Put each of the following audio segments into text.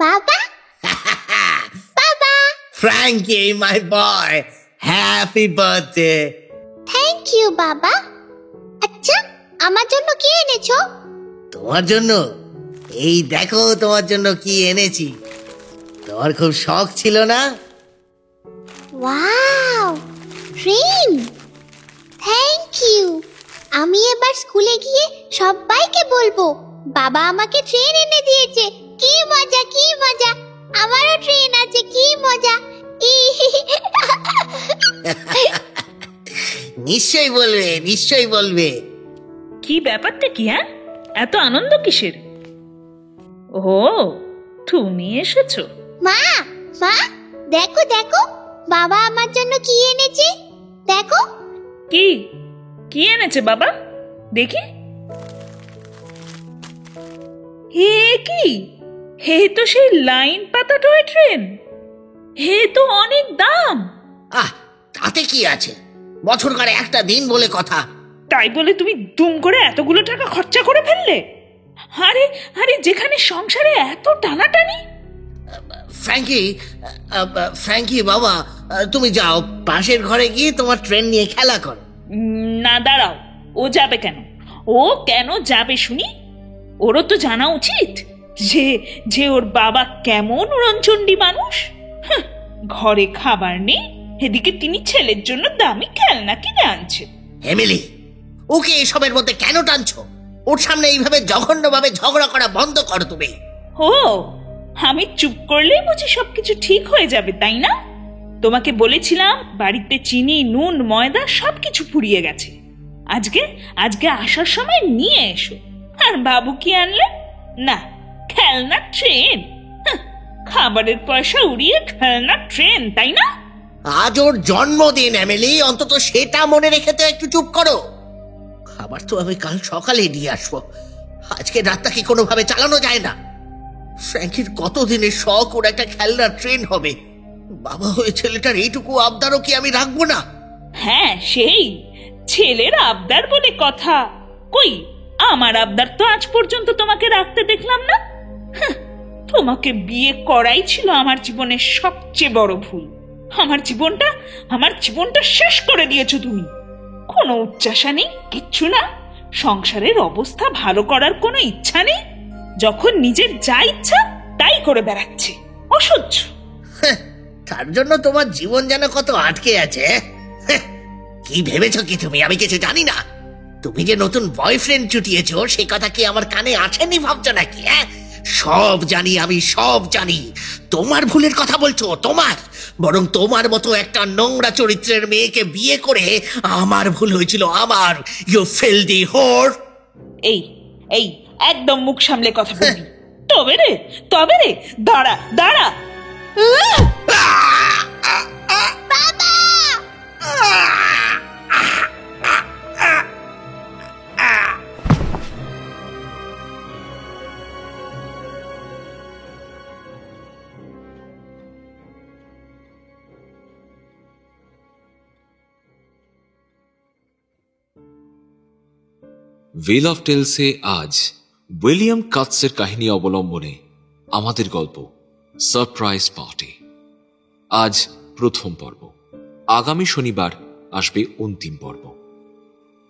বাবা, বাবা। Frankie, my boy, happy birthday. Thank you বাবা। আচ্ছা, আমার জন্য কি এনেছো? তোমার জন্য এই দেখো তোমার জন্য কি এনেছি। তোমার খুব শখ ছিল না? Wow, train. Thank you. আমি এবার স্কুলে গিয়ে সবাইকে বলবো বাবা আমাকে ট্রেন এনে দিয়েছে। কি মজা, কি মজা, আমারও ট্রেন আছে, কি মজা। নিশ্চয়ই বলবে, নিশ্চয়ই বলবে। কি ব্যাপারটা কি? হ্যাঁ, এত আনন্দ কিসের? ও, তুমি এসেছো? মা, মা, দেখো দেখো, বাবা আমার জন্য কি এনেছে দেখো। কি কি এনেছে বাবা? দেখি। হে কি, হে তো সেই লাইন পাতা টয় ট্রেন। হে তো অনেক দাম। তাতে কি আছে, বছর কারে একটা দিন বলে কথা। তাই বলে তুমি দুম করে এতগুলো টাকা খরচা করে ফেললে? আরে আরে, যেখানে সংসারে এত টানাটানি। ফ্র্যাঙ্কি বাবা, তুমি যাও পাশের ঘরে গিয়ে তোমার ট্রেন নিয়ে খেলা করো। না, দাঁড়াও। ও যাবে কেন? ও কেন যাবে শুনি? ওরও তো জানা উচিত যে যে ওর বাবা কেমন উড়নচণ্ডী মানুষ। ঘরে খাবার নেই, এদিকে তিনি ছেলের জন্য দামি খেলনা কিনে আনছে। এমিলি, ওকে এসবের মধ্যে কেন টানছো? ওর সামনে এইভাবে জঘন্যভাবে ঝগড়া করা বন্ধ করো তুমি। ও, আমি চুপ করলেই বুঝি সবকিছু ঠিক হয়ে যাবে, তাই না? তোমাকে বলেছিলাম বাড়িতে চিনি, নুন, ময়দা সবকিছু ফুরিয়ে গেছে। আজকে আজকে আসার সময় নিয়ে এসো। আর বাবু কি আনলে? না, খেলনা ট্রেন। খাবারের পয়সা উড়িয়ে খেলনা ট্রেন, তাই না? আজ ওর জন্মদিন এমিলি, অন্তত সেটা মনে রেখে তো একটু চুপ করো। খাবার তো আমি কাল সকালে নিয়ে আসবো, আজকে রাতটা কি কোনোভাবে চালানো যায় না? ফ্র্যাঙ্কির কতদিনের শখ ওর একটা খেলনা ট্রেন হবে। বাবা হয়ে ছেলেটার এইটুকু আবদারও কি আমি রাখবো না? হ্যাঁ, সেই ছেলের আবদার বলে কথা। কই, আমার আবদার তো আজ পর্যন্ত তোমাকে রাখতে দেখলাম না। তোমাকে বিয়ে করাই ছিল আমার জীবনের সবচেয়ে বড় ভুল। আমার জীবনটা শেষ করে দিয়েছো তুমি। কোনো উচ্চাসা নেই, কিচ্ছু না। সংসারের অবস্থা ভালো করার কোনো ইচ্ছা নেই। যখন নিজের যা ইচ্ছা তাই করে বেড়াচ্ছে, অসহ্য। তার জন্য তোমার জীবন যেন কত আটকে আছে। কি ভেবেছ কি তুমি আমি কিছু জানি না? তুমি যে নতুন বয়ফ্রেন্ড জুটিয়েছো সে কথা কি আমার কানে আসেনি ভাবছো নাকি? সব জানি, আমি সব জানি। তোমার ভুলের কথা বলছো, তোমার। বরং তোমার মতো একটা নোংরা চরিত্রের মেয়েকে বিয়ে করে আমার ভুল হয়েছিল, আমার। ইউ ফিল্দি হোর। এই এই একদম মুখ সামলে কথা বলবি। তবে রে, দাঁড়া দাঁড়া। ওয়েল অফ টেলসে আজ উইলিয়াম কাটসের কাহিনী অবলম্বনে আমাদের গল্প সারপ্রাইজ পার্টি। আজ প্রথম পর্ব, আগামী শনিবার আসবে অন্তিম পর্ব।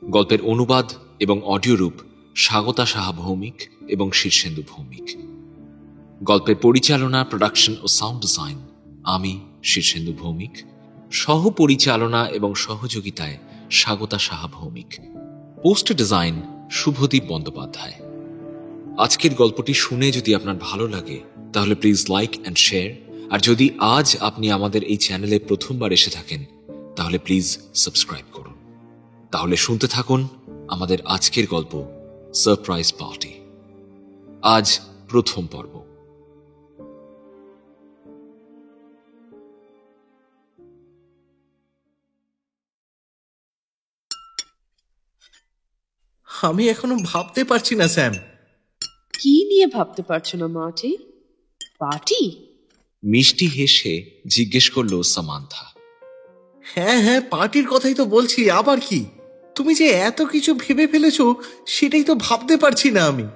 গল্পের অনুবাদ এবং অডিও রূপ স্বাগতা সাহা ভৌমিক এবং শীর্ষেন্দু ভৌমিক। গল্পের পরিচালনা, প্রোডাকশন ও সাউন্ড ডিজাইন আমি শীর্ষেন্দু ভৌমিক। সহ পরিচালনা এবং সহযোগিতায় স্বাগতা সাহা ভৌমিক। Poster design Subhadeep Bandyopadhyay. আজকের গল্পটি শুনে যদি আপনার ভালো লাগে তাহলে প্লিজ লাইক অ্যান্ড শেয়ার। আর যদি আজ আপনি আমাদের এই চ্যানেলে প্রথমবার এসে থাকেন তাহলে প্লিজ সাবস্ক্রাইব করুন। তাহলে শুনতে থাকুন আমাদের আজকের গল্প সারপ্রাইজ পার্টি। আজ প্রথম পর্ব। আমি এখনো ভাবতে পারছি না স্যাম। কি নিয়ে ভাবতে পারছো না মার্টি? পার্টি? মিষ্টি হেসে জিজ্ঞেস করলো সামান্থা। হ্যাঁ হ্যাঁ, পার্টির কথাই তো বলছি, আবার কি? তুমি যে এত কিছু ভেবে ফেলেছো সেটাই তো ভাবতে পারছি না আমি।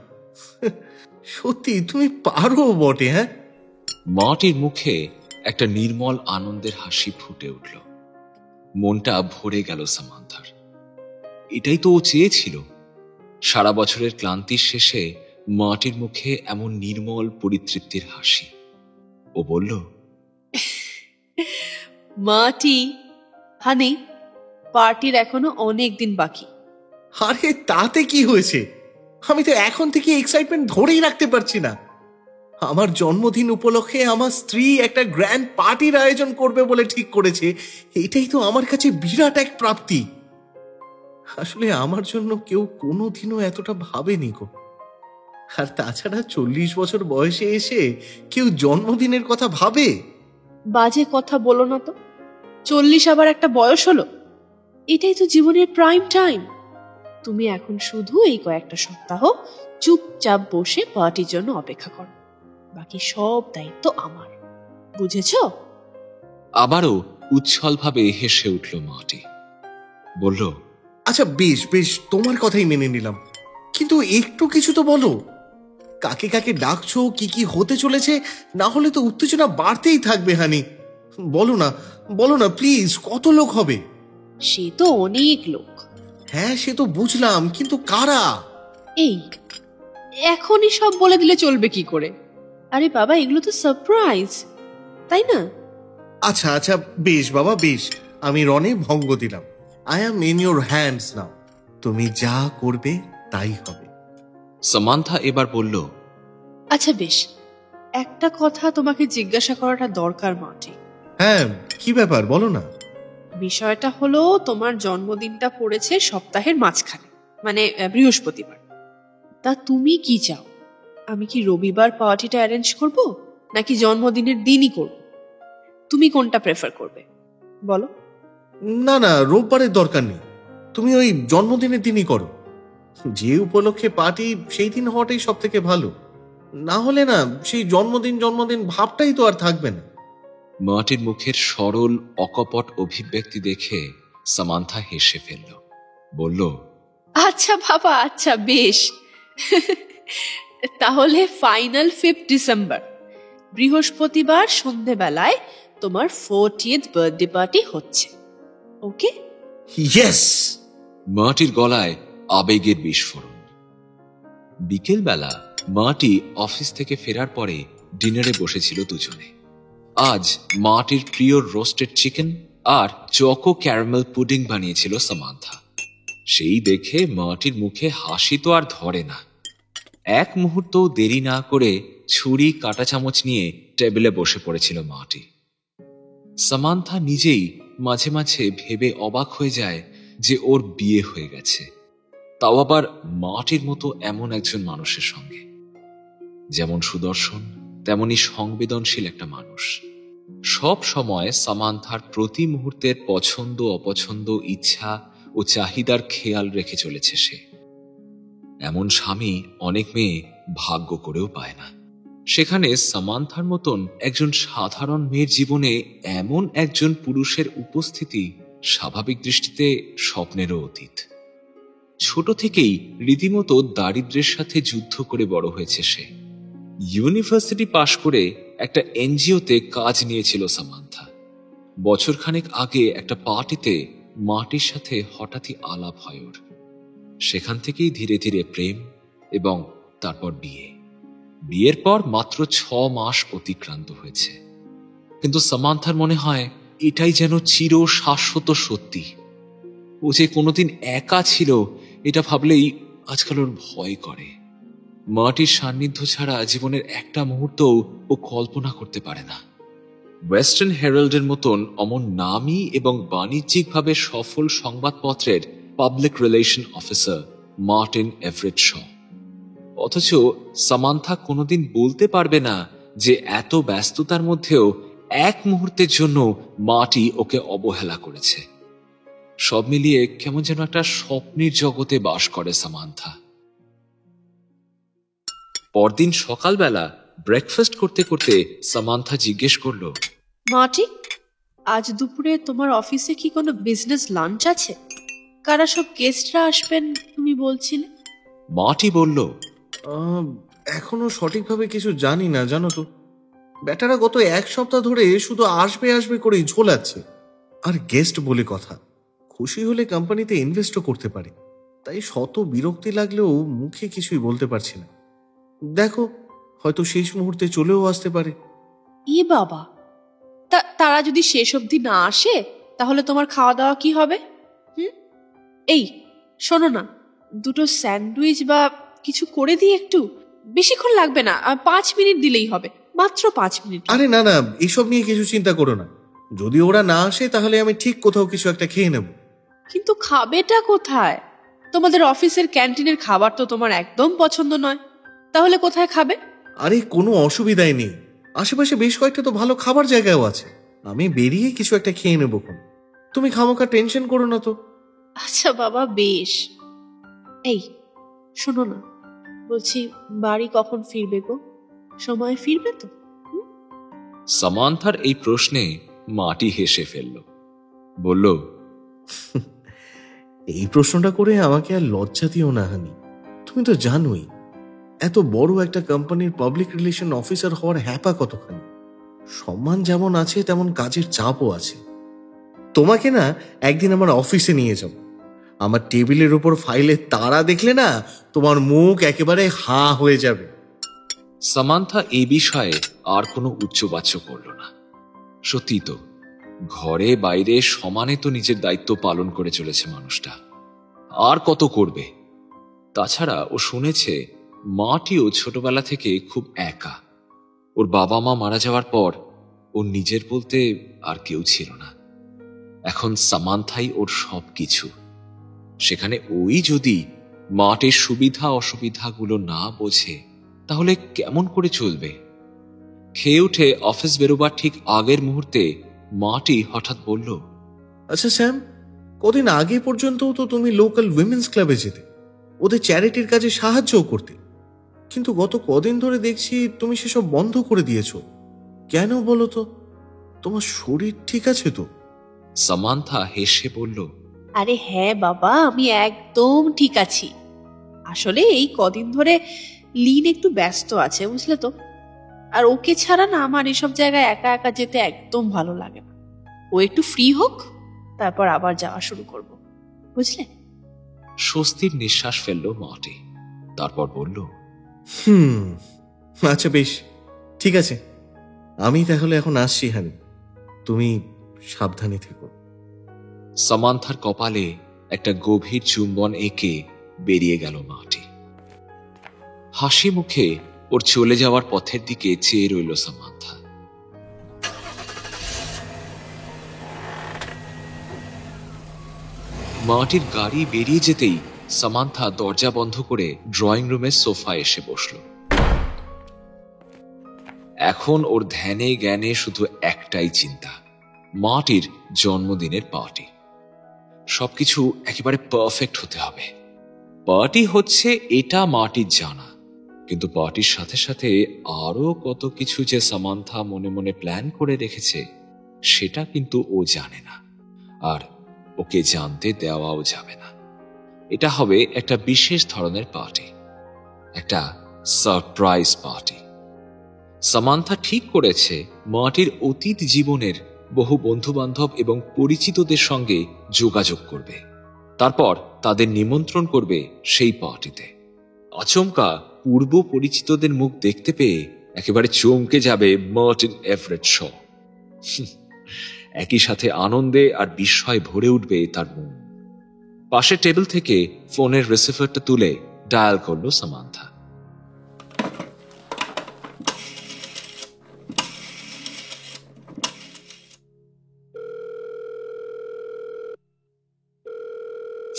সত্যি তুমি পারো বটে। হ্যাঁ, মাটির মুখে একটা নির্মল আনন্দের হাসি ফুটে উঠল। মনটা ভরে গেল সামান্থার। এটাই তো ও চেয়েছিল। সারা বছরের ক্লান্তির শেষে মাটির মুখে এমন নির্মল পরিতৃপ্তির হাসি। ও বলল, মাটি, হানি, পার্টির এখনো অনেক দিন বাকি। আরে তাতে কি হয়েছে? আমি তো এখন থেকে এক্সাইটমেন্ট ধরেই রাখতে পারছি না। আমার জন্মদিন উপলক্ষে আমার স্ত্রী একটা গ্র্যান্ড পার্টির আয়োজন করবে বলে ঠিক করেছে। এটাই তো আমার কাছে বিরাট এক প্রাপ্তি। আসলে আমার জন্য কেউ কোনোদিনও এতটা ভাবেনি গো। আর তাছাড়া 40 বছর বয়সে এসে কেউ জন্মদিনের কথা ভাবে? বাজে কথা বলো না তো। 40 আবার একটা বয়স হলো? এটাই তো জীবনের প্রাইম টাইম। তুমি এখন শুধু এই কয়েকটা সপ্তাহ চুপচাপ বসে পার্টির জন্য অপেক্ষা করো। বাকি সব দায়িত্ব আমার, বুঝেছো? আবারও উচ্ছলভাবে হেসে উঠল মাটি। বলল, আচ্ছা বেশ বেশ, তোমার কথাই মেনে নিলাম, কিন্তু একটু কিছু তো বলো। কাকে কাকে ডাকছো, কি কি হতে চলেছে? না হলে তো উত্তেজনা বাড়তেই থাকবে হানি। বলো না, বলো না প্লিজ, কত লোক হবে? সে তো অনেক লোক। হ্যাঁ সে তো বুঝলাম, কিন্তু কারা? এই এখনই সব বলে দিলে চলবে কি করে? আরে বাবা, এগুলো তো সারপ্রাইজ, তাই না? আচ্ছা আচ্ছা বেশ বাবা বেশ, আমি রনে ভঙ্গ দিলাম। I am in your hands now. তুমি যা করবে তাই হবে। সামান্থা এবার বলল, আচ্ছা বেশ, একটা কথা তোমাকে জিজ্ঞাসা করাটা দরকার মাটি। হ্যাঁ কি ব্যাপার বলো না। বিষয়টা হলো, তোমার জন্মদিনটা পড়েছে সপ্তাহের মাঝখানে, মানে বৃহস্পতিবার। তা তুমি কি চাও? আমি কি রবিবার পার্টিটা অ্যারেঞ্জ করব, নাকি জন্মদিনের দিনই করব? তুমি কোনটা প্রেফার করবে বলো? না না, রোববারের দরকার নেই, তুমি ওই জন্মদিনের দিনই করো। যে উপলক্ষে পার্টি সেই দিন হওয়াটাই সব থেকে ভালো। না হলে না সেই জন্মদিন জন্মদিন ভাবটাই তো আর থাকবে না। মাটির মুখের সরল অকপট অভিব্যক্তি দেখে সামান্থা হেসে ফেলল। বলল, আচ্ছা বাবা, আচ্ছা বেশ। তাহলে ফাইনাল 5 ডিসেম্বর বৃহস্পতিবার সন্ধেবেলায় তোমার 40th বার্থডে পার্টি হচ্ছে, ওকে? ইয়েস। মাটির গলায় আবেগের বিস্ফোরণ। বিকেলবেলা মাটি অফিস থেকে ফেরার পরে ডিনারে বসেছিল দুজনে। আজ মাটির প্রিয় রোস্টেড চিকেন আর চকো ক্যারামেল পুডিং বানিয়েছিল সামান্থা। সেই দেখে মাটির মুখে হাসি তো আর ধরে না। এক মুহূর্ত দেরি না করে ছুরি কাঁটা চামচ নিয়ে টেবিলে বসে পড়েছিল মাটি। সামান্থা নিজেই মাঝে মাঝে ভেবে অবাক হয়ে যায় যে ওর বিয়ে হয়ে গেছে, তাও আবার মাটির মতো এমন একজন মানুষের সঙ্গে। যেমন সুদর্শন তেমনি সংবেদনশীল একটা মানুষ। সব সময় সামান্থার প্রতি মুহূর্তের পছন্দ অপছন্দ, ইচ্ছা ও চাহিদার খেয়াল রেখে চলেছে সে। এমন স্বামী অনেক মেয়ে ভাগ্য করেও পায় না। সেখানে সামান্থার মতন একজন সাধারণ মেয়ের জীবনে এমন একজন পুরুষের উপস্থিতি স্বাভাবিক দৃষ্টিতে স্বপ্নেরও অতীত। ছোট থেকেই রীতিমতো দারিদ্র্যের সাথে যুদ্ধ করে বড় হয়েছে সে। ইউনিভার্সিটি পাশ করে একটা এনজিওতে কাজ নিয়েছিল সামান্থা। বছরখানেক আগে একটা পার্টিতে মাটির সাথে হঠাৎই আলাপ হয় ওর। সেখান থেকেই ধীরে ধীরে প্রেম এবং তারপর বিয়ে। বিয়ের পর মাত্র 6 মাস অতিক্রান্ত হয়েছে, কিন্তু সামান্থার মনে হয় এটাই যেন চির শাশ্বত সত্যি। ও যে কোনোদিন একা ছিল এটা ভাবলেই আজকাল ওর ভয় করে। মাটির সান্নিধ্য ছাড়া জীবনের একটা মুহূর্তও ও কল্পনা করতে পারে না। ওয়েস্টার্ন হেরাল্ডের মতন অমন নামী এবং বাণিজ্যিকভাবে সফল সংবাদপত্রের public relation officer Martin Everett শ। অথচ সামান্থা কোনোদিন বলতে পারবে না যে এত ব্যস্ততার মধ্যেও এক মুহূর্তের জন্য মাটি ওকে অবহেলা করেছে। সব মিলিয়ে কেমন যেন একটা স্বপ্নের জগতে বাস করে সামান্থা। পরদিন সকালবেলা ব্রেকফাস্ট করতে করতে সামান্থা জিজ্ঞেস করল, মাটি, আজ দুপুরে তোমার অফিসে কি কোনো বিজনেস লাঞ্চ আছে? কারা সব গেস্টরা আসবেন তুমি বলছিলে? মাটি বলল, এখনো সঠিকভাবে কিছু জানি না, জানো তো। ব্যাটারা গত এক সপ্তাহ ধরে শুধু আসবে আসবে করেই ঝোলাচ্ছে। আর গেস্ট বলে কথা, খুশি হলে কোম্পানিতে ইনভেস্টও করতে পারে। তাই শত বিরক্তি লাগলেও মুখে কিছুই বলতে পারছি না। দেখো, হয়তো শেষ মুহূর্তে চলেও আসতে পারে। ই বাবা, তারা যদি শেষ অবধি না আসে তাহলে তোমার খাওয়া দাওয়া কি হবে? এই শোনো না, দুটো স্যান্ডউইচ বা কিছু করে দিই একটু। বেশিক্ষণ লাগবে না, 5 মিনিট দিলেই হবে, মাত্র 5 মিনিট। আরে না না, এসব নিয়ে কিছু চিন্তা করো না। যদি ওরা না আসে তাহলে আমি ঠিক কোথাও কিছু একটা খেয়ে নেব। কিন্তু খাবেটা কোথায়? তোমাদের অফিসের ক্যান্টিনের খাবার তো তোমার একদম পছন্দ নয়, তাহলে কোথায় খাবে? আরে কোনো অসুবিধাই নেই, আশেপাশে বেশ কয়েকটা তো ভালো খাবার জায়গাও আছে। আমি বেরিয়ে কিছু একটা খেয়ে নেবো। তুমি খামোখা টেনশন করো না তো। আচ্ছা বাবা, বেশ। এই শোনো না, বলছি বাড়ি কখন ফিরবে গো? সময় ফিরবে তো? সামান্থার এই প্রশ্নে মাটি হেসে ফেলল, বলল, এই প্রশ্নটা করে আমাকে আর লজ্জা দিও না হানি। তুমি তো জানোই এত বড় একটা কোম্পানির পাবলিক রিলেশন অফিসার হওয়ার হ্যাপা কতখানি। সম্মান যেমন আছে তেমন কাজের চাপও আছে। তোমাকে না একদিন আমার অফিসে নিয়ে যাব। আমার টেবিলের উপর ফাইলের তারা দেখলে না তোমার মুখ একেবারে হাঁ হয়ে যাবে। সামান্থা এই বিষয়ে আর কোনো উচ্চবাচ্য করল না। সত্যি তো, ঘরে বাইরে সমানে তো নিজের দায়িত্ব পালন করে চলেছে মানুষটা, আর কত করবে? তাছাড়া ও শুনেছে মাটিও ছোটবেলা থেকে খুব একা। ওর বাবা মা মারা যাওয়ার পর ওর নিজের বলতে আর কেউ ছিল না। এখন সামান্থাই ওর সব কিছু। সেখানে ওই যদি মাটির সুবিধা অসুবিধাগুলো না বোঝে তাহলে কেমন করে চলবে? খেয়ে উঠে অফিস বেরোবার ঠিক আগের মুহূর্তে মাটি হঠাৎ বলল, আচ্ছা স্যাম, কদিন আগে পর্যন্ত তো তুমি লোকাল উইমেন্স ক্লাবে যেতে, ওদের চ্যারিটির কাজে সাহায্যও করতে, কিন্তু গত কদিন ধরে দেখছি তুমি সেসব বন্ধ করে দিয়েছো। কেন বলো তো? তোমার শরীর ঠিক আছে তো? সামান্থা হেসে বলল, আরে হ্যাঁ বাবা, আমি একদম ঠিক আছি। আসলে এই কদিন ধরে লিন একটু ব্যস্ত আছে, বুঝলে তো। আর ওকে ছাড়া না আমার এসব জায়গায় একা একা যেতে একদম ভালো লাগে না। ও একটু ফ্রি হোক, তারপর আবার যাওয়া শুরু করব, বুঝলে। স্বস্তির নিঃশ্বাস ফেলল মাটি, তারপর বলল, আচ্ছা বেশ, ঠিক আছে, আমি তাহলে এখন আসছি হানি। তুমি সাবধানে থেকো। সামান্থার কপালে একটা গভীর চুম্বন এঁকে বেরিয়ে গেল মাটি। হাসি মুখে ওর চলে যাওয়ার পথের দিকে চেয়ে রইল সামান্থা। মাটির গাড়ি বেরিয়ে যেতেই সামান্থা দরজা বন্ধ করে ড্রয়িং রুমের সোফায় এসে বসল। এখন ওর ধ্যানে জ্ঞানে শুধু একটাই চিন্তা, মাটির জন্মদিনের পার্টি। সবকিছু একেবারে পারফেক্ট হতে হবে। পার্টি হচ্ছে এটা মাটির জানা, কিন্তু পার্টির সাথে সাথে আরো কত কিছু যে সামান্থা মনে মনে প্ল্যান করে রেখেছে সেটা কিন্তু ও জানে না, আর ওকে জানতে দেওয়াও যাবে না। এটা হবে একটা বিশেষ ধরনের পার্টি, একটা সারপ্রাইজ পার্টি। সামান্থা ঠিক করেছে মাটির অতীত জীবনের বহু বন্ধু বান্ধব এবং পরিচিতদের সঙ্গে যোগাযোগ করবে, তারপর তাদের নিমন্ত্রণ করবে সেই পার্টিতে। আচমকা পূর্ব পরিচিতদের মুখ দেখতে পেয়ে একেবারে চমকে যাবে মার্টিন এভারেট শ। একই সাথে আনন্দে আর বিস্ময় ভরে উঠবে তার মন। পাশের টেবিল থেকে ফোনের রিসিভারটা তুলে ডায়াল করলো সামান্থা।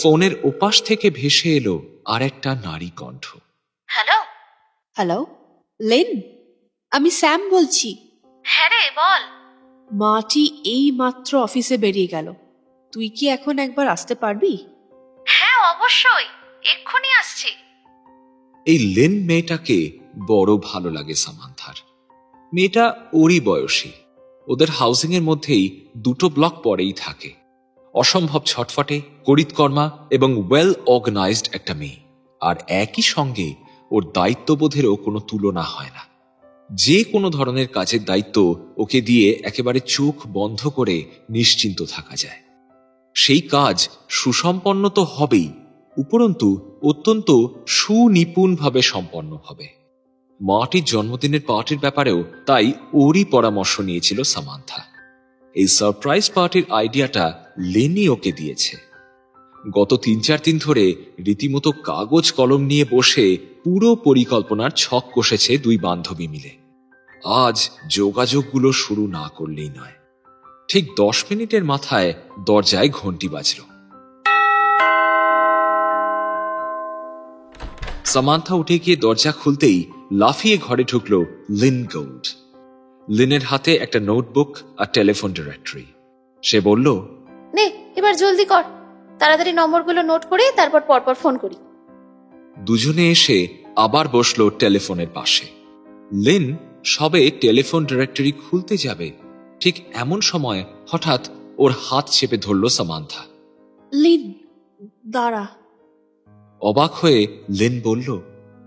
ফোনের ওপাশ থেকে ভেসে এলো আর একটা নারী কণ্ঠ। হ্যালো। হ্যালো লেন, আমি স্যাম বলছি। হ্যাঁ রে, বল। মাটি এই মাত্র অফিসে বেরিয়ে গেল, তুই কি এখন একবার আসতে পারবি? হ্যাঁ অবশ্যই, এক্ষুনি আসছি। এই লেন মেয়েটাকে বড় ভালো লাগে সামান্থার। মেয়েটা ওরই বয়সী, ওদের হাউসিং এর মধ্যেই 2 ব্লক পরেই থাকে। অসম্ভব ছটফটে, করিতকর্মা এবং ওয়েল অর্গানাইজড একটা মেয়ে, আর একই সঙ্গে ওর দায়িত্ববোধেরও কোনো তুলনা হয় না। যে কোনো ধরনের কাজের দায়িত্ব ওকে দিয়ে একেবারে চোখ বন্ধ করে নিশ্চিন্ত থাকা যায়। সেই কাজ সুসম্পন্ন তো হবেই, উপরন্তু অত্যন্ত সুনিপুণভাবে সম্পন্ন হবে। মার্টির জন্মদিনের পার্টির ব্যাপারেও তাই ওরই পরামর্শ নিয়েছিল সামান্থা। এই সারপ্রাইজ পার্টির আইডিয়াটা লেনি ওকে দিয়েছে। গত 3-4 দিন ধরে রীতিমতো কাগজ কলম নিয়ে বসে পুরো পরিকল্পনার ছক কষেছে দুই বান্ধবী মিলে। আজ যোগাযোগগুলো শুরু না করলেই নয়। ঠিক 10 মিনিটের মাথায় দরজায় ঘন্টি বাজল। সামান্থা উঠে গিয়ে দরজা খুলতেই লাফিয়ে ঘরে ঢুকল লিন গোল্ড। লিনের হাতে একটা নোটবুক আর টেলিফোন ডিরেক্টরি। সে বলল, নে এবার জলদি কর, তাড়াতাড়ি নম্বরগুলো নোট করে তারপর পরপর ফোন করি। দুজনে এসে আবার বসলো টেলিফোনের পাশে। লিন সবে টেলিফোন ডিরেক্টরি খুলতে যাবে, ঠিক এমন সময় হঠাৎ ওর হাত চেপে ধরল সামান্থা। লিন, দাঁড়া। অবাক হয়ে লিন বলল,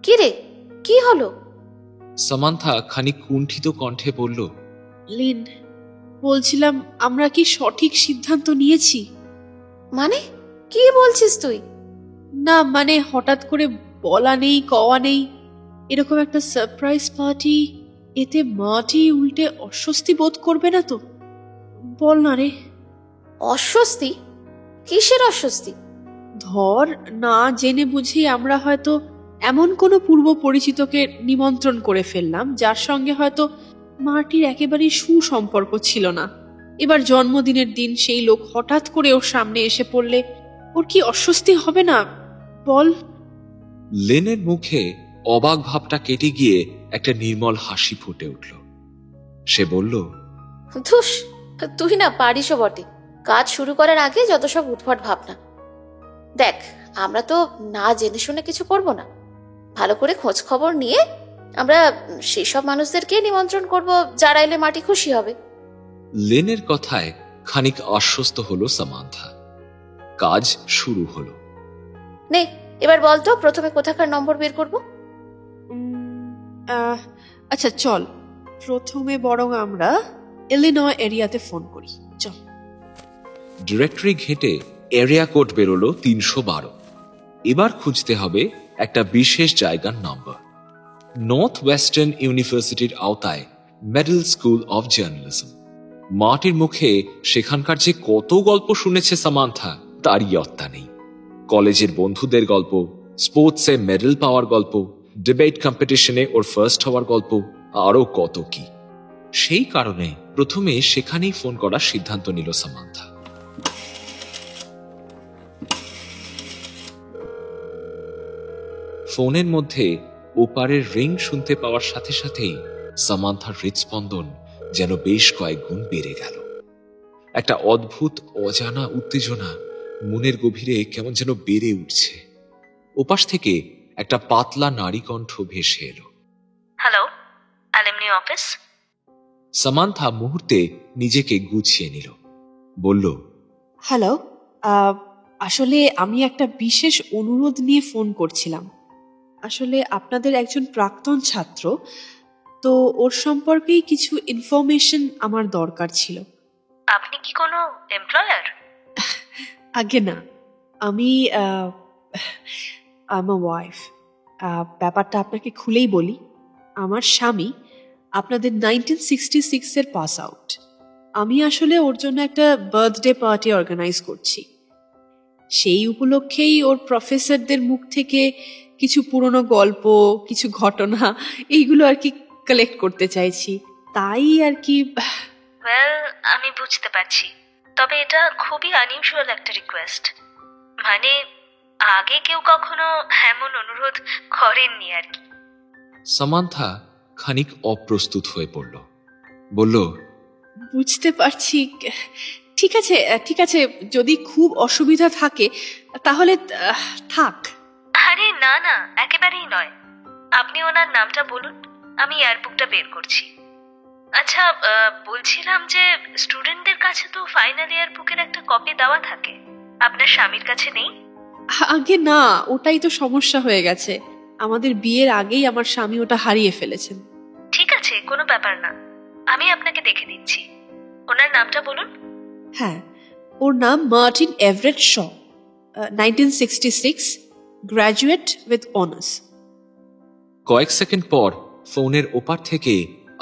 কি রে, কি হলো? সামান্থা খানিক কুণ্ঠিত কণ্ঠে বলল, লিন, বলছিলাম আমরা কি সঠিক সিদ্ধান্ত নিয়েছি? মানে কি বলছিস তুই? না মানে হঠাৎ করে বলা নেই কওয়া নেই, এরকম একটা সারপ্রাইজ পার্টি, এতে মাটি উল্টে অস্বস্তি বোধ করবে না তো? বল না রে। অস্বস্তি? কিসের অস্বস্তি? ধর না জেনে বুঝি আমরা হয়তো এমন কোনো পূর্ব পরিচিতকে নিমন্ত্রণ করে ফেললাম যার সঙ্গে হয়তো মাটির একেবারেই সুসম্পর্ক ছিল না। এবার জন্মদিনের দিন সেই লোক হঠাৎ করে ওর সামনে এসে পড়লে ওর কি অস্বস্তি হবে না বল? লেনের মুখে অবাক ভাবটা কেটে গিয়ে একটা নির্মল হাসি ফুটে উঠল। সে বলল, ধুস, তুই না পারিসও বটে, কাজ শুরু করার আগে যত সব উদ্ভট ভাবনা। দেখ, আমরা তো না জেনে শুনে কিছু করব না, ভালো করে খোঁজ খবর নিয়ে আমরা সেই সব মানুষদেরকে নিমন্ত্রণ করব যারা এলে মাটি খুশি হবে। লেনের কথায় খানিক আশ্বস্ত হলো সামান্থা। কাজ শুরু হলো। নে এবার বলতো প্রথমে কোথাকার নম্বর বের করব? আচ্ছা চল, প্রথমে বরং আমরা ইলিনয় এরিয়াতে ফোন করি, চল। ডিরেক্টরি ঘেঁটে এরিয়া কোড বেরোলো 312। এবার খুঁজতে হবে একটা বিশেষ জায়গার নম্বর। নর্থ ওয়েস্টার্ন ইউনিভার্সিটির আওতায় মিডল স্কুল অফ জার্নালিজম। মাটির মুখে সেখানকার যে কত গল্প শুনেছে সামান্থা তার ইয়ত্তা নেই। কলেজের বন্ধুদের গল্প, স্পোর্টসে মেডেল পাওয়ার গল্প, ডিবেট কম্পিটিশনে ওর ফার্স্ট হওয়ার গল্প, আরো কত কি। সেই কারণে প্রথমে সেখানেই ফোন করার সিদ্ধান্ত নিল সামান্থা। ফোনের মধ্যে ওপারের রিং শুনতে পাওয়ার সাথে সাথেই সামান্থার হৃদস্পন্দন যেন বেশ কয়েক গুণ বেড়ে গেল। একটা অদ্ভুত অজানা উত্তেজনা মনের গভীরে কেমন যেন বেড়ে উঠছে। ওপাশ থেকে একটা পাতলা নারী কণ্ঠ ভেসে এলো। Hello, alumni office? সামান্থা মুহূর্তে নিজেকে গুছিয়ে নিল, বলল, হ্যালো, আসলে আমি একটা বিশেষ অনুরোধ নিয়ে ফোন করছিলাম। আসলে আপনাদের একজন প্রাক্তন ছাত্র, তো ওর সম্পর্কেই কিছু ইনফরমেশন আমার দরকার ছিল। আপনি কি কোনো এমপ্লয়ার? আগে না, আমি আমার ওয়াইফ। ব্যাপারটা আপনাকে খুলেই বলি, আমার স্বামী আপনাদের 1966-এর পাস আউট। আমি আসলে ওর জন্য একটা বার্থডে পার্টি অর্গানাইজ করছি। সেই উপলক্ষেই ওর প্রফেসরদের মুখ থেকে কিছু পুরনো গল্প, কিছু ঘটনা, এইগুলো আর কি কালেক্ট করতে চাইছি। তাই আর কি। ওয়েল, আমি বুঝতে পারছি, তবে এটা খুবই আনইউজুয়াল একটা রিকোয়েস্ট। মানে আগে কেউ কখনো এমন অনুরোধ করেননি আর কি। সামান্থা খানিক অপ্রস্তুত হয়ে পড়ল, বলল, বুঝতে পারছি, ঠিক আছে ঠিক আছে, যদি খুব অসুবিধা থাকে তাহলে থাক। আরে না না, একেবারেই নয়। আপনি ওনার নামটা বলুন, আমি এয়ারবুকটা বের করছি। আচ্ছা, বলছিলাম যে স্টুডেন্টদের কাছে তো ফাইনাল ইয়ারবুকের একটা কপি দেওয়া থাকে, আপনার স্বামীর কাছে নেই? আগে না, ওটাই তো সমস্যা হয়ে গেছে। আমাদের বিয়ের আগেই আমার স্বামী ওটা হারিয়ে ফেলেছেন। ঠিক আছে, কোনো ব্যাপার না, আমি আপনাকে দেখে দিচ্ছি। ওনার নামটা বলুন। হ্যাঁ, ওর নাম Martin Everett Shaw, 1966, graduate with honours. কয়েক সেকেন্ড পর ফোনের ওপার থেকে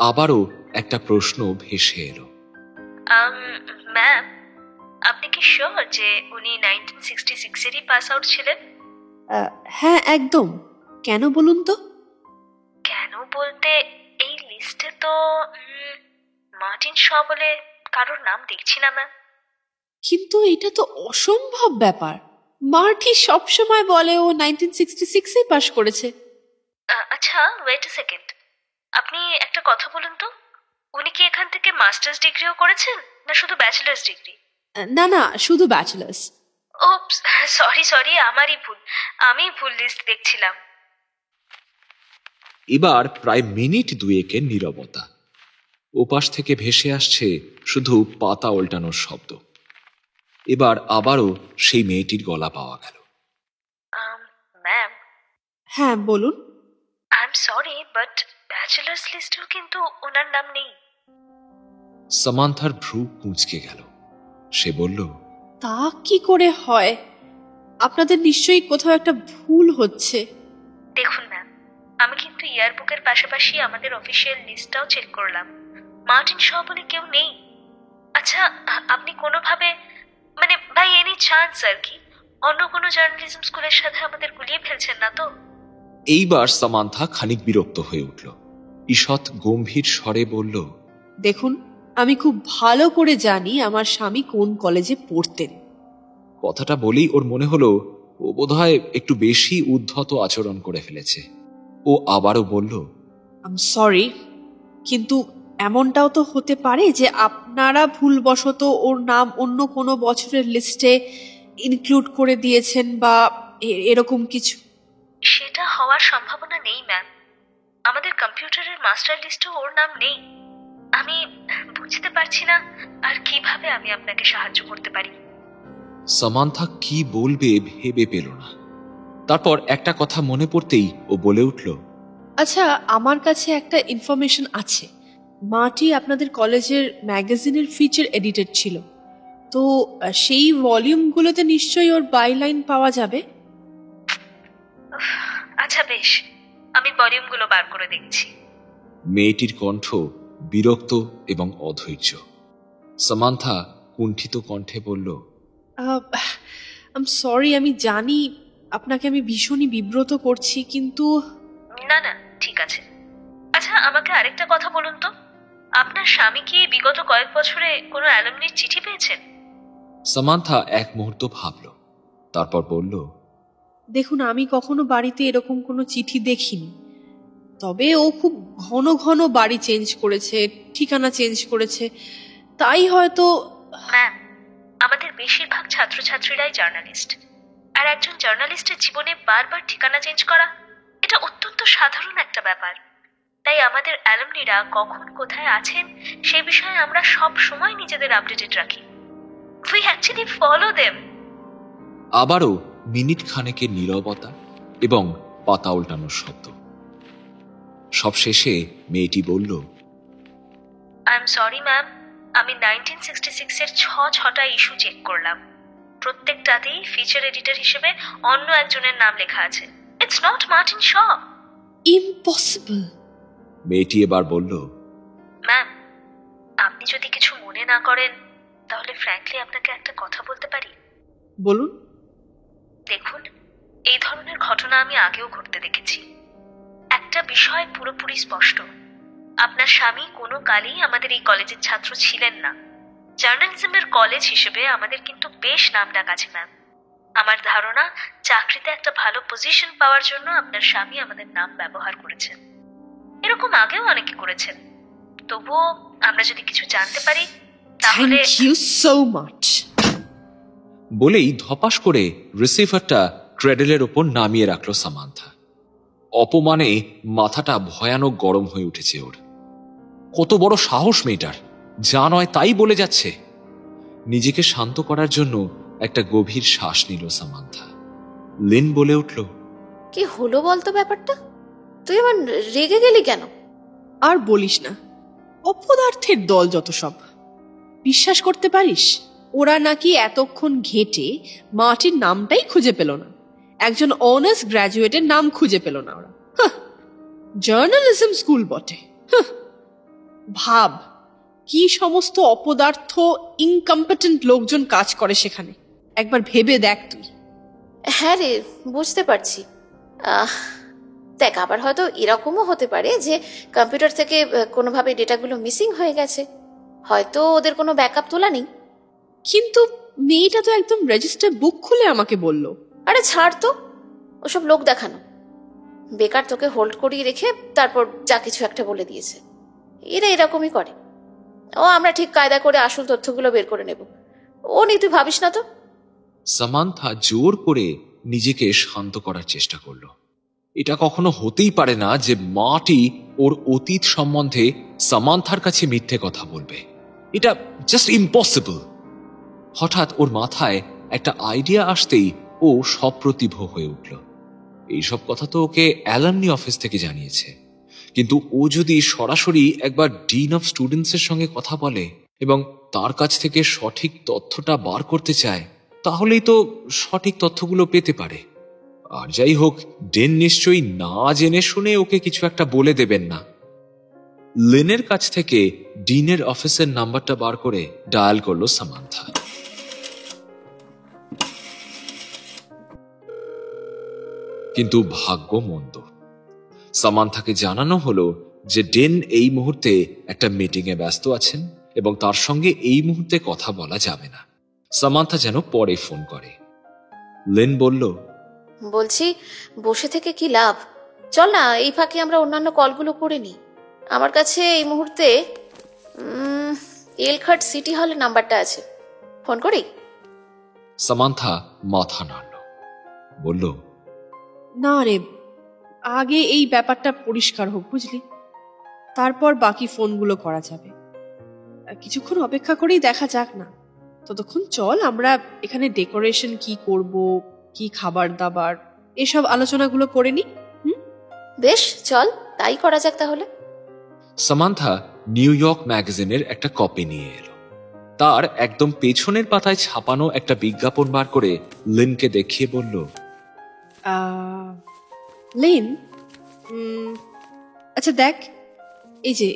আবারও একটা প্রশ্ন ভেসে এলো। ম্যাম, আপনি কি শিওর যে উনি 1966-এরই পাস আউট ছিলেন? হ্যাঁ একদম। কেন বলুন তো? কেন বলতে, এই লিস্টে তো মার্টিন শ বলে কারোর নাম দেখছি না ম্যাম। কিন্তু এটা তো অসম্ভব ব্যাপার। মার্টি সবসময় বলে ও 1966-এই পাশ করেছে। আচ্ছা, ওয়েট এ সেকেন্ড, আপনি একটা কথা বলুন তো, উনি কি এখান থেকে মাস্টার্স ডিগ্রিও করেছেন না শুধু ব্যাচেলার্স ডিগ্রি? না না, শুধু ব্যাচেলার্স। ওপস, সরি, আমারই ভুল, আমি ভুল লিস্ট দেখছিলাম। এবার প্রায় মিনিট দুয়েকের নীরবতা। ওপাশ থেকে ভেসে আসছে শুধু পাতা উল্টানোর শব্দ। এবার আবারও সেই মেয়েটির গলা পাওয়া গেল। ম্যাম, হ্যাঁ বলুন। I am sorry, but bachelors লিস্টেও কিন্তু ওনার নাম নেই। সামান্থার ভ্রু কুঁচকে গেল। সে বলল, তা কি করে হয়? আপনাদের নিশ্চয়ই কোথাও একটা ভুল হচ্ছে। দেখুন ম্যাম, আমি কিন্তু ইয়ারবুকের পাশাপাশি আমাদের অফিসিয়াল লিস্টটাও চেক করলাম, মার্টিন শ বলে কেউ নেই। আচ্ছা, আপনি কোনোভাবে, মানে বাই এনি চান্স আর কি, অন্য কোনো জার্নালিজম স্কুলের সাথে আমাদের গুলিয়ে ফেলছেন না তো? এইবার সামান্থা খানিক বিরক্ত হয়ে উঠল। ঈষৎ গম্ভীর স্বরে বলল, দেখুন, আমি খুব ভালো করে জানি আমার স্বামী কোন কলেজে পড়তেন। কথাটা বলেই ওর মনে হলো ও বোধহয় একটু বেশি উদ্ধত আচরণ করে ফেলেছে। ও আবারও বলল, আই এম সরি, কিন্তু এমনটাও তো হতে পারে যে আপনারা ভুলবশত ওর নাম অন্য কোনো বছরের লিস্টে ইনক্লুড করে দিয়েছেন বা এরকম কিছু। সেটা হওয়ার সম্ভাবনা নেই ম্যাম, আমাদের কম্পিউটারের মাস্টার লিস্টেও ওর নাম নেই। আমি বুঝতে পারছি না আর কিভাবে আমি আপনাকে সাহায্য করতে পারি। সামান্থা কি বলবে ভেবে পেল না। তারপর একটা কথা মনে পড়তেই ও বলে উঠল, আচ্ছা, আমার কাছে একটা ইনফরমেশন আছে। মাটি আপনাদের কলেজের ম্যাগাজিনের ফিচার এডিটর ছিল, তো সেই ভলিউমগুলোতে নিশ্চয়ই ওর বাইলাইন পাওয়া যাবে। আচ্ছা বেশ, আমি ভলিউমগুলো বার করে দেখছি। মেয়েটির কণ্ঠ বিরক্ত এবং অধৈর্য। সামান্থা কুণ্ঠিত কণ্ঠে বলল, আই এম সরি, আমি জানি আপনাকে আমি ভীষণই বিব্রত করছি, কিন্তু না না, ঠিক আছে। আচ্ছা, আমাকে আরেকটা কথা বলুন তো, আপনার স্বামী কি বিগত কয়েক বছরে কোনো অ্যালুমনির চিঠি পেয়েছেন? সামান্থা এক মুহূর্ত ভাবল, তারপর বলল, দেখুন, আমি কখনো বাড়িতে এরকম কোনো চিঠি দেখিনি। তবে ও খুব ঘন ঘন বাড়ি চেঞ্জ করেছে, ঠিকানা চেঞ্জ করেছে, তাই হয়তো। ম্যাম, আমাদের বেশিরভাগ ছাত্রছাত্রীরাই জার্নালিস্ট, আর একজন জার্নালিস্টের জীবনে বারবার ঠিকানা চেঞ্জ করা এটা অত্যন্ত সাধারণ একটা ব্যাপার। তাই আমাদের অ্যালুমনিরা কখন কোথায় আছেন সেই বিষয়ে আমরা সব সময় নিজেদের আপডেটেড রাখি। We actually follow them. আবারও মিনিট খানেকের নীরবতা এবং পাতা উল্টানোর শব্দ। সব শেষে মেয়েটি বলল, আই এম সরি ম্যাম, আমি 1966-এর ছটা ইস্যু চেক করলাম, প্রত্যেকটাতেই ফিচার এডিটর হিসেবে অন্য একজনের নাম লেখা আছে। It's not Martin Shaw. Impossible. মেয়েটি এবার বলল, ম্যাম, আপনি যদি কিছু মনে না করেন তাহলে ফ্র্যাঙ্কলি আপনাকে একটা কথা বলতে পারি? বলুন। দেখুন, এই ধরনের ঘটনা আমি আগেও ঘটতে দেখেছি। একটা বিষয় পুরোপুরি স্পষ্ট, আপনার স্বামী কোনো কালেই আমাদের এই কলেজের ছাত্র ছিলেন না। জার্নালিজমের কলেজ হিসেবে আমাদের কিন্তু বেশ নামডাক আছে ম্যাম। আমার ধারণা চাকরিতে একটা ভালো পজিশন পাওয়ার জন্য আপনার স্বামী আমাদের নাম ব্যবহার করেছেন। এরকম আগেও অনেকে করেছেন। তবুও আমরা যদি কিছু জানতে পারি তাহলে। Thank you so much. বলেই ধপাস করে রিসিভারটা ক্রেডেলের ওপর নামিয়ে রাখল সামান্থা। অপমানে মাথাটা ভয়ানক গরম হয়ে উঠেছে ওর। কত বড় সাহস মেয়েটার, যা নয় তাই বলে যাচ্ছে। নিজেকে শান্ত করার জন্য একটা গভীর শ্বাস নিল সামান্থা। লিন বলে উঠল, কি হলো বলতো ব্যাপারটা? তুই এবার রেগে গেলি কেন? আর বলিস না, অপদার্থের দল যত সব। বিশ্বাস করতে পারিস, ওরা নাকি এতক্ষণ ঘেটে মাটির নামটাই খুঁজে পেল না, একজন অনার্স গ্র্যাজুয়েটের নাম খুঁজে পেল না ওরা। জার্নালিজম স্কুল বটে। ভাব কি সমস্ত অপদার্থ ইনকম্পিটেন্ট লোকজন কাজ করে সেখানে, একবার ভেবে দেখ তুই। হ্যাঁ রে, বুঝতে পারছি। দেখ, আবার হয়তো এরকমও হতে পারে যে কম্পিউটার থেকে কোনোভাবে ডেটাগুলো মিসিং হয়ে গেছে, হয়তো ওদের কোনো ব্যাকআপ তোলা নেই। কিন্তু মেয়েটা তো একদম রেজিস্টার বুক খুলে আমাকে বলল। আরে ছাড় তো, ওসব লোক দেখানো। বেকার তোকে হোল্ড করিয়ে রেখে তারপর যা কিছু একটা বলে দিয়েছে। এরা এরকমই করে। ও আমরা ঠিক কায়দা করে আসল তথ্যগুলো বের করে নেব, ও নিয়ে তুই ভাবিস না তো। সামান্থা জোর করে নিজেকে শান্ত করার চেষ্টা করলো। এটা কখনো হতেই পারে না যে মাটি ওর অতীত সম্বন্ধে সামান্থার কাছে মিথ্যে কথা বলবে। এটা জাস্ট ইম্পসিবল। হঠাৎ ওর মাথায় একটা আইডিয়া আসতেই ও সপ্রতিভ হয়ে উঠল। এইসব কথা তো ওকে অ্যালামনি অফিস থেকে জানিয়েছে, কিন্তু ও যদি সরাসরি একবার ডিন অফ স্টুডেন্টসের সঙ্গে কথা বলে এবং তার কাছ থেকে সঠিক তথ্যটা বার করতে চায়, তাহলেই তো সঠিক তথ্যগুলো পেতে পারে। আর যাই হোক, ডেন নিশ্চয়ই না জেনে শুনে ওকে কিছু একটা বলে দেবেন না। লিনের কাছ থেকে ডিনের অফিসের নাম্বারটা বার করে ডায়াল করলো সামান্থা। কিন্তু ভাগ্য মন্দ। সামান্থাকে জানানো হলো যে ডেন এই মুহূর্তে একটা মিটিং এ ব্যস্ত আছেন এবং তার সঙ্গে এই মুহূর্তে কথা বলা যাবে না। সামান্থা যেন পরে ফোন করে। লিন বলল, বলছি বসে থেকে কি লাভ, চল না এই ফাঁকে আমরা অন্যান্য কলগুলো করে নিই। আমার কাছে এই মুহূর্তে এলখাট সিটি হলের নাম্বারটা আছে, ফোন করি। সামান্থা মাথা নাড়ল, বলল, না রে, আগে এই ব্যাপারটা পরিষ্কার হোক, বুঝলি, তারপর বাকি ফোনগুলো করা যাবে। কিছুক্ষণ অপেক্ষা করেই দেখা যাক না। ততক্ষণ চল আমরা এখানে ডেকোরেশন কি করব, কি খাবার দাবার, এসব আলোচনাগুলো করে নি। বেশ, চল তাই করা যাক তাহলে। সামান্থা নিউ ইয়র্ক ম্যাগাজিনের একটা কপি নিয়ে এলো। তার একদম পেছনের পাতায় ছাপানো একটা বিজ্ঞাপন বার করে লিনকে দেখিয়ে বলল, লিন, আচ্ছা দেখ, এই যে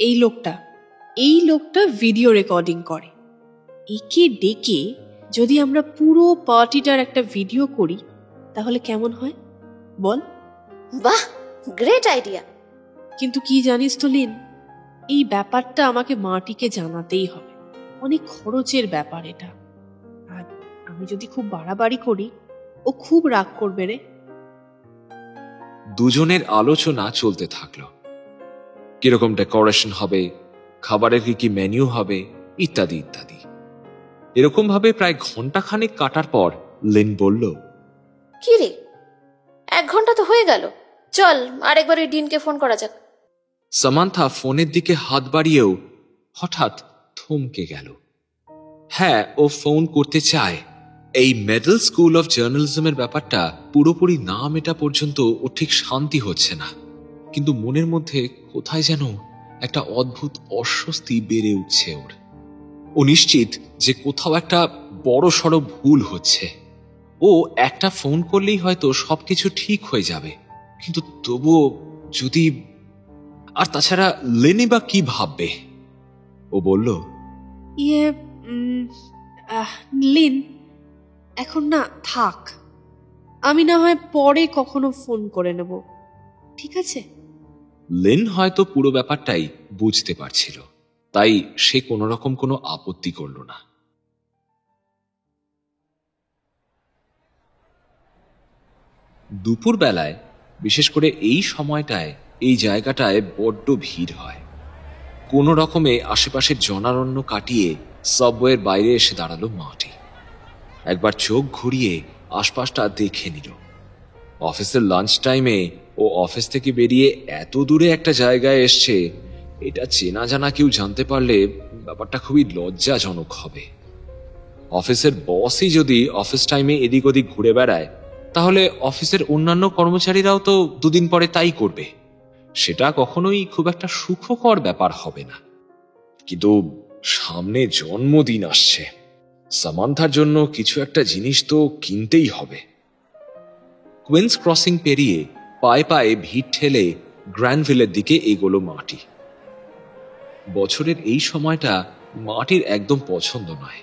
এই লোকটা ভিডিও রেকর্ডিং করে। একে ডেকে যদি আমরা পুরো পার্টিটার একটা ভিডিও করি তাহলে কেমন হয় বল? বাহ, গ্রেট আইডিয়া। কিন্তু কি জানিস তো লিন, এই ব্যাপারটা আমাকে মাটিকে জানাতেই হবে। অনেক খরচের ব্যাপার এটা, আর আমি যদি খুব বাড়াবাড়ি করি ও খুব রাগ করবে রে। দুজনের আলোচনা চলতে থাকলো। কিরকম ডেকোরেশন হবে, খাবারের কি কি মেনু হবে, ইত্যাদি ইত্যাদি। এরকম ভাবে প্রায় ঘন্টাখানেক কাটার পর লিন বলল, কি রে, 1 ঘন্টা তো হয়ে গেল, চল আরেকবার ওই ডিনকে ফোন করা যাক। সামান্থা ফোনের দিকে হাত বাড়িয়েও হঠাৎ থমকে গেল। হ্যাঁ, ও ফোন করতে চায়। এই মেডেল স্কুল অফ জার্নালিজমের ব্যাপারটা পুরোপুরি না মেটা পর্যন্ত ও ঠিক শান্তি হচ্ছে না, কিন্তু মনের মধ্যে কোথায় যেন একটা অদ্ভুত অস্বস্তি বেড়ে উঠছে ওর। ও নিশ্চিত যে কোথাও একটা বড় সড় ভুল হচ্ছে। ও একটা ফোন করলেই হয়তো সবকিছু ঠিক হয়ে যাবে, কিন্তু তবুও যদি, আর তাছাড়া লেনি বা কি ভাববে। ও বলল, লিন, এখন না থাক, আমি না হয় পরে কখনো ফোন করে নেব, ঠিক আছে? লিন হয়তো পুরো ব্যাপারটাই বুঝতে পারছিল, তাই সে কোনো রকম কোনো আপত্তি করল না। দুপুর বেলায়, বিশেষ করে এই সময়টায় এই জায়গাটায় বড্ড ভিড় হয়। কোনো রকমে আশেপাশের জনারণ্য কাটিয়ে সাবওয়ের বাইরে এসে দাঁড়ালো মাটি। একবার চোখ ঘুরিয়ে আশপাশটা দেখে নিল। অফিসের লাঞ্চ টাইমে ও অফিস থেকে বেরিয়ে এত দূরে একটা জায়গায় এসছে, এটা চেনা জানা কেউ জানতে পারলে ব্যাপারটা খুবই লজ্জাজনক হবে। অফিসের বসই যদি অফিস টাইমে এদিক ওদিক ঘুরে বেড়ায়, তাহলে অফিসের অন্যান্য কর্মচারীরাও তো দুদিন পরে তাই করবে। সেটা কখনোই খুব একটা সুখকর ব্যাপার হবে না। কিন্তু সামনে জন্মদিন আসছে, সামান্থার জন্য কিছু একটা জিনিস তো কিনতেই হবে। কুইন্স ক্রসিং পেরিয়ে পায়ে পায়ে ভিড় ঠেলে গ্র্যান্ডভিলের দিকে এগোলো মাটি। বছরের এই সময়টা মাটির একদম পছন্দ নয়।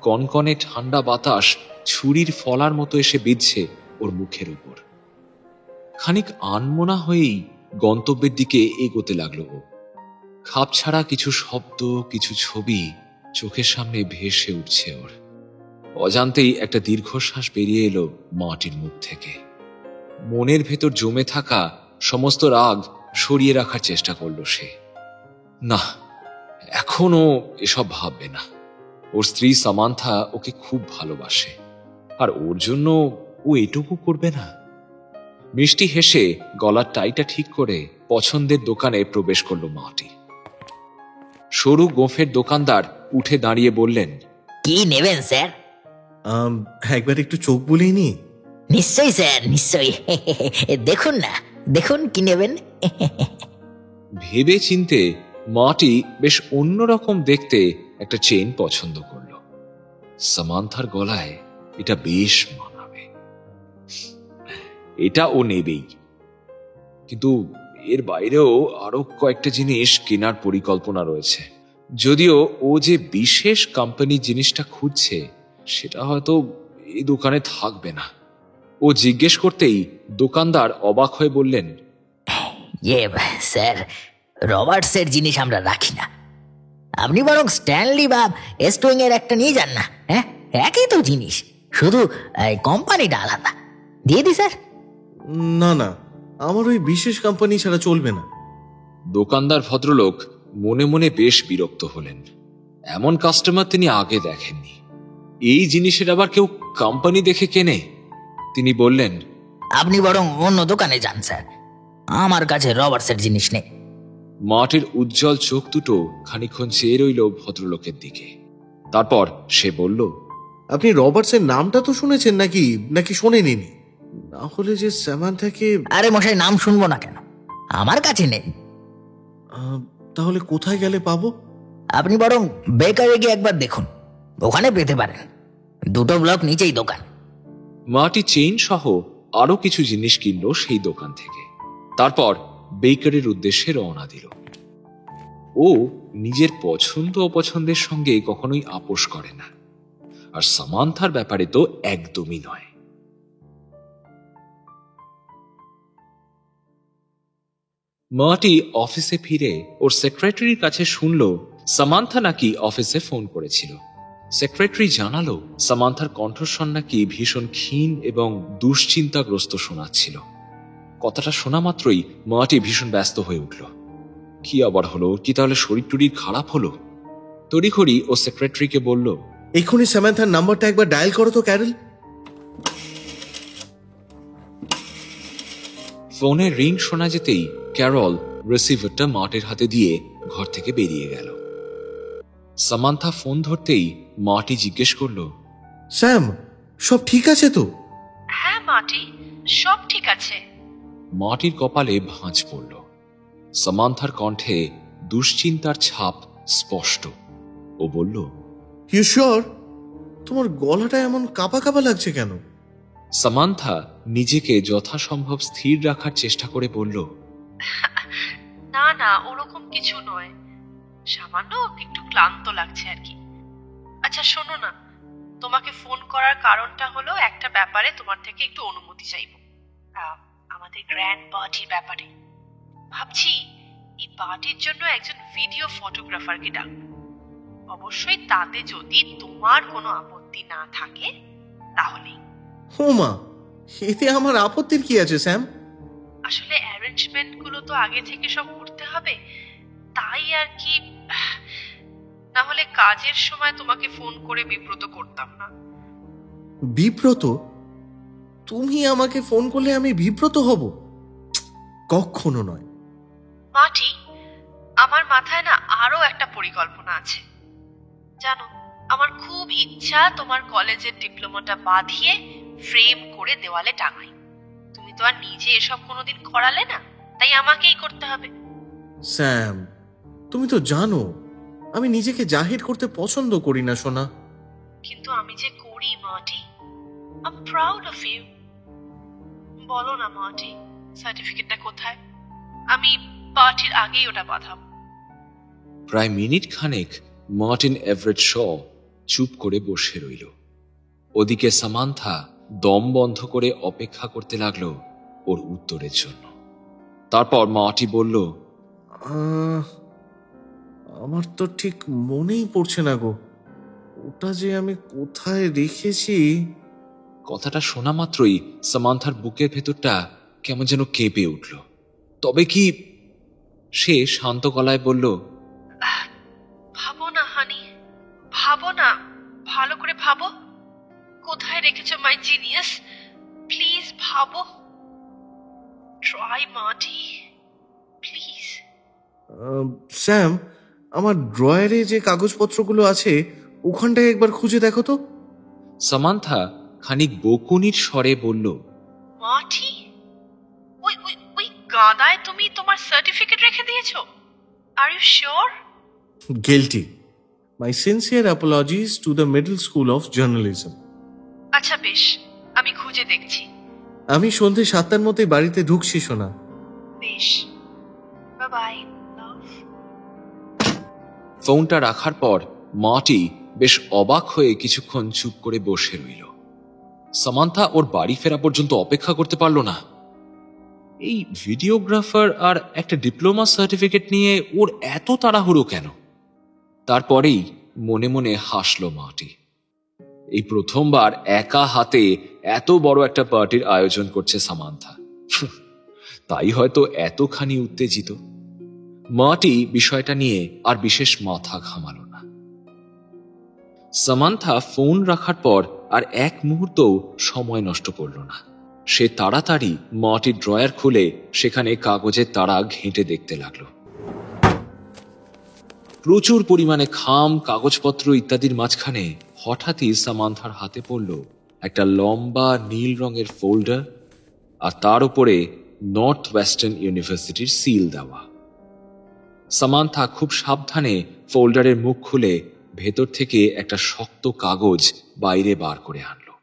কনকনে ঠান্ডা বাতাস ছুরির ফলার মতো এসে বিঁধছে ওর মুখের উপর। খানিক আনমনা হয়েই গন্তব্যের দিকে এগোতে লাগলো ও। খাপ ছাড়া কিছু শব্দ, কিছু ছবি চোখের সামনে ভেসে উঠছে ওর। অজান্তেই একটা দীর্ঘশ্বাস বেরিয়ে এলো মাটির মুখ থেকে। মনের ভেতর জমে থাকা সমস্ত রাগ সরিয়ে রাখার চেষ্টা করলো সে। না, এখনো এসব ভাববে না। ওর স্ত্রী সামান্থা ওকে খুব ভালোবাসে, আর ওর জন্য ও এটুকু করবে না? মিষ্টি হেসে গলার টাইটা ঠিক করে পছন্দের দোকানে প্রবেশ করলো মাটি। সরু গোঁফের দোকানদার উঠে দাঁড়িয়ে বললেন, কি নেবেন স্যার? একবার একটু চোখ বুলিয়ে নি। নিশ্চয়ই স্যার, নিশ্চয়ই। দেখুন না, দেখুন কি নেবেন। ভেবে চিনতে মাটি বেশ অন্যরকম দেখতে একটা চেইন পছন্দ করল। সামান্থার গলায় এটা বেশ মানাবে, এটা ও নেবেই। কিন্তু এর বাইরেও আরো কয়েকটা জিনিস কেনার পরিকল্পনা রয়েছে। যদিও ও যে বিশেষ কোম্পানি জিনিসটা খুঁজছে সেটা হয়তো এই দোকানে থাকবে না। ও জিজ্ঞেস করতেই দোকানদার অবাক হয়ে বললেন, স্যার, রবার্টসের জিনিস আমরা রাখি না। আপনি বরং স্ট্যানলি বা এস্টুইং এর একটা নিয়ে যান না। হ্যাঁ, একই তো জিনিস, শুধু কোম্পানিটা আলাদা। দিয়ে দি স্যার। না না, আমার ওই বিশেষ কোম্পানি ছাড়া চলবে না। দোকানদার ভদ্রলোক মনে মনে বেশ বিরক্ত হলেন। এমন কাস্টমার তিনি আগে দেখেননি। এই জিনিসের আবার কেউ কোম্পানি দেখে কেনে? তিনি বললেন, আপনি বরং অন্য দোকানে যান স্যার, আমার কাছে রবার্টসের জিনিস নেই। মাটির উজ্জ্বল চোখ দুটো খানিকক্ষণ চেয়ে রইল ভদ্রলোকের দিকে। তারপর সে বলল, আপনি রবার্টসের নামটা তো শুনেছেন নাকি নাকি শোনেনি? না হলে যে সামান্থাকে। আরে মশাই, নাম শুনবো না কেন? আমার কাছে নেই। তাহলে কোথায় গেলে পাবো? আপনি বরং বেকারে গিয়ে একবার দেখুন, ওখানে পেতে পারেন। 2 ব্লক নিচেই দোকান। মাটি চেইন সহ আরো কিছু জিনিস কিনল সেই দোকান থেকে। তারপর বেকারের উদ্দেশ্যে রওনা দিল। ও নিজের পছন্দ অপছন্দের সঙ্গে কখনোই আপোষ করে না, আর সামান্থার ব্যাপারে তো একদমই নয়। মাটি অফিসে ফিরে ওর সেক্রেটারির কাছে শুনল সামান্থা নাকি অফিসে ফোন করেছিল। সেক্রেটারি জানালো সামান্থার কণ্ঠস্বর নাকি ভীষণ ক্ষীণ এবং দুশ্চিন্তাগ্রস্ত শোনাচ্ছিল। কথাটা শোনা মাত্রই মাটি ভীষণ ব্যস্ত হয়ে উঠল। কি আবার হলো? কি তাহলে শরীর টরীর খারাপ হলো? তড়িঘড়ি ও সেক্রেটারিকে বলল, এক্ষুনি সামান্থার নাম্বারটা একবার ডায়াল করো তো ক্যারল। ফোনের রিং শোনা যেতেই ক্যারল রিসিভারটা মাটির হাতে দিয়ে ঘর থেকে বেরিয়ে গেল। সামান্থা ফোন ধরতেই মাটি জিজ্ঞেস করল, স্যাম, সব ঠিক আছে তো? হ্যাঁ মাটি, সব ঠিক আছে। মাটির কপালে ভাঁজ পড়ল। সামান্থার কণ্ঠে দুশ্চিন্তার ছাপ স্পষ্ট। ও বলল, ইউ শিওর? তোমার গলাটা এমন কাঁপা কাঁপা লাগছে কেন? সামান্থা নিজেকে যথাসম্ভব স্থির রাখার চেষ্টা করে বলল, না না, ওরকম কিছু নয়, সামান্য একটু ক্লান্ত লাগছে আর কি। আচ্ছা শোনো না, তোমাকে ফোন করার কারণটা হলো একটা ব্যাপারে তোমার থেকে একটু অনুমতি চাইবো। আমাদের গ্র্যান্ড পার্টির ব্যাপারে ভাবছি এই পার্টির জন্য একজন ভিডিও ফটোগ্রাফারকে ডাকবো। অবশ্যই তাতে যদি তোমার কোনো আপত্তি না থাকে তাহলে। হোমা, এতে আমার আপত্তির কি আছে স্যাম? আসলে অ্যারেঞ্জমেন্ট গুলো তো আগে থেকে সব করতে হবে, তাই আর কি। না হলে কাজের সময় তোমাকে ফোন করে বিব্রত করতাম না। বিব্রত? তুমি আমাকে ফোন করলে আমি বিব্রত হব? কখনো নয়। মাটি, আমার মাথায় না আরো একটা পরিকল্পনা আছে। জানো, আমার খুব ইচ্ছা তোমার কলেজের ডিপ্লোমাটা বাঁধিয়ে ফ্রেম করে দেওয়ালে টাঙাই। তুমি তো আর নিজে এসব কোনোদিন করালে না, তাই আমাকেই করতে হবে। স্যাম, তুমি তো জানো আমি নিজেকে জাহির করতে পছন্দ করি না সোনা। কিন্তু আমি যে করি Marty, I am proud of you. বলো না মার্টি, সার্টিফিকেটটা কোথায়? আমি পার্টির আগেই ওটা বাঁধাবো। প্রায় মিনিট খানেক মার্টিন এভারেট শ চুপ করে বসে রইল। ওদিকে সামান্থা দম বন্ধ করে অপেক্ষা করতে লাগলো ওর উত্তরের জন্য। তারপর মার্টি বলল, আমার তো ঠিক মনেই পড়ছে না গো, ওটা যে আমি কোথায় রেখেছি। কথাটা শোনা মাত্রই সামান্থার বুকের ভেতরটা কেমন যেন কেঁপে উঠল। তবে কি, সে শান্ত গলায় বলল, ভাবো না হানি, ভাবো না, ভালো করে ভাবো। কোথায় রেখেছো মাই জিনিয়াস? প্লিজ ভাবো। Try মার্টি, please. স্যাম, আমার ড্রয়ারে যে কাগজপত্রগুলো আছে ওখানটায় একবার খুঁজে দেখো তো। সামান্থা খানিক বকুনির স্বরে বলল, মার্টি, ওই গাদায় তুমি তোমার সার্টিফিকেট রেখে দিয়েছো? Are you sure? Guilty. My sincere অ্যাপোলজিজ to the middle school of journalism. আচ্ছা বেশ, আমি খুঁজে দেখছি। আমি সন্ধে 7টার মধ্যে বাড়িতে ঢুকছি সোনা। বেশ, বাই বাই লাভ। ফোনটা রাখার পর মার্টি বেশ অবাক হয়ে কিছুক্ষণ চুপ করে বসে রইল। সামান্থা ওর বাড়ি ফেরা পর্যন্ত অপেক্ষা করতে পারল না। এই ভিডিওগ্রাফার আর একটা ডিপ্লোমা সার্টিফিকেট নিয়ে ওর এত তাড়াহুড়ো কেন? তারপরেই মনে মনে হাসল মার্টি। এই প্রথমবার একা হাতে এত বড় একটা পার্টির আয়োজন করছে সামান্থা, তাই হয়তো এতখানি উত্তেজিত। মার্টি বিষয়টা নিয়ে আর বিশেষ মাথা ঘামাল না। সামান্থা ফোন রাখার পর আর এক মুহূর্তও সময় নষ্ট করল না। সে তাড়াতাড়ি মার্টির ড্রয়ার খুলে সেখানে কাগজের তাড়া ঘেঁটে দেখতে লাগলো। প্রচুর পরিমাণে খাম, কাগজপত্র ইত্যাদির মাঝখানে হঠাৎই সামান্থার হাতে পড়ল একটা লম্বা নীল রঙের ফোল্ডার, আর তার উপরে নর্থ ওয়েস্টার্ন ইউনিভার্সিটির সিল দেওয়া। সামান্থা খুব সাবধানে ফোল্ডারের মুখ খুলে ভেতর থেকে একটা শক্ত কাগজ বাইরে বার করে আনলো।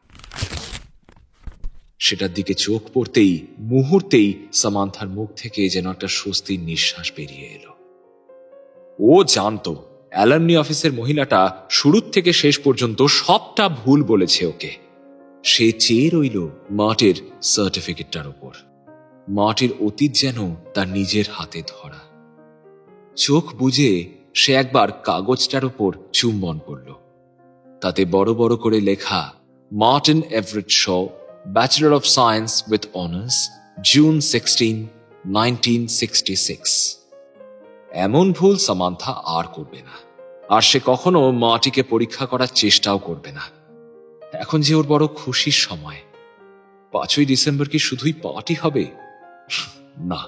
সেটার দিকে চোখ পড়তেই মুহূর্তেই সামান্থার মুখ থেকে যেন একটা স্বস্তির নিঃশ্বাস বেরিয়ে এলো। ও জানতো অ্যালামনি অফিসের মহিলাটা শুরুর থেকে শেষ পর্যন্ত সবটা ভুল বলেছে ওকে। সে চেয়ে রইল মার্টির সার্টিফিকেটটার উপর। মার্টির অতীত যেন তার নিজের হাতে ধরা। চোখ বুজে সে একবার কাগজটার উপর চুম্বন করল। তাতে বড় বড় করে লেখা, Martin Everett Shaw, bachelor of science with honours, June 16, 1966। এমন ভুল সামান্থা আর করবে না, আর সে কখনো মার্টিকে পরীক্ষা করার চেষ্টাও করবে না। এখন যে ওর বড় খুশির সময়। 5ই ডিসেম্বর কি শুধুই পার্টি হবে? না,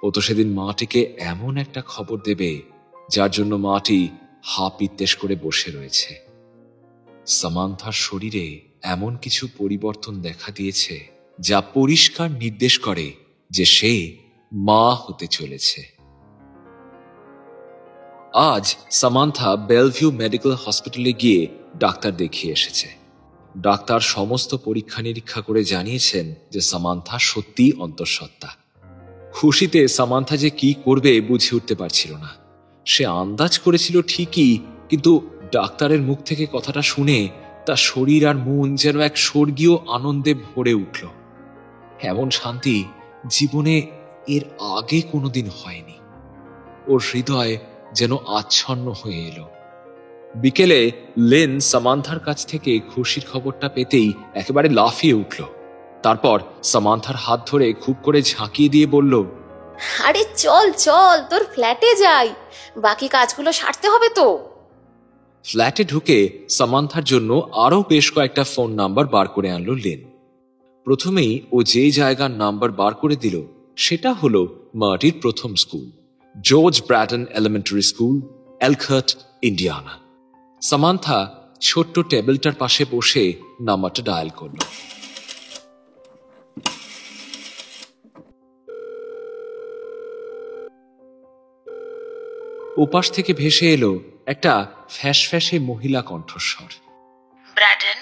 ও তো সেদিন মার্টিকে এমন একটা খবর দেবে যার জন্য মার্টি হা পিত্তেশ করে বসে রয়েছে। সামান্থার শরীরে এমন কিছু পরিবর্তন দেখা দিয়েছে যা পরিষ্কার নির্দেশ করে যে সে মা হতে চলেছে। আজ সামান্থা বেলভিউ মেডিকেল হসপিটালে গিয়ে ডাক্তার দেখিয়ে এসেছে। ডাক্তার সমস্ত পরীক্ষা নিরীক্ষা করে জানিয়েছেন যে সামান্থা সত্যিই অন্তঃসত্ত্বা। খুশিতে সামান্থা যে কি করবে বুঝে উঠতে পারছিল না। সে আন্দাজ করেছিল ঠিকই, কিন্তু ডাক্তারের মুখ থেকে কথাটা শুনে তার শরীর আর মন যেন এক স্বর্গীয় আনন্দে ভরে উঠল। এমন শান্তি জীবনে এর আগে কোনোদিন হয়নি। ওর হৃদয় যেন আচ্ছন্ন হয়ে এলো। বিকেলে লেন সামান্থার কাছ থেকে খুশির খবরটা পেতেই একেবারে লাফিয়ে উঠল। তারপর সামান্থার হাত ধরে খুব করে ঝাঁকিয়ে দিয়ে বলল, আরে চল চল, তোর ফ্ল্যাটে যাই, বাকি কাজগুলো সারতে হবে তো। ফ্ল্যাটে ঢুকে সামান্থার জন্য আরো বেশ কয়েকটা ফোন নাম্বার বার করে আনলো লেন। প্রথমেই ও যে জায়গার নাম্বার বার করে দিল সেটা হলো মার্টির প্রথম school, George Bratton elementary school, Elkhart, Indiana. Samantha ছোট্ট টেবিলটার পাশে বসে নাম্বারটা ডায়াল করল। ওপাশ থেকে ভেসে এলো একটা ফ্যাসফ্যাসে মহিলা কণ্ঠস্বর। ব্র্যাডন,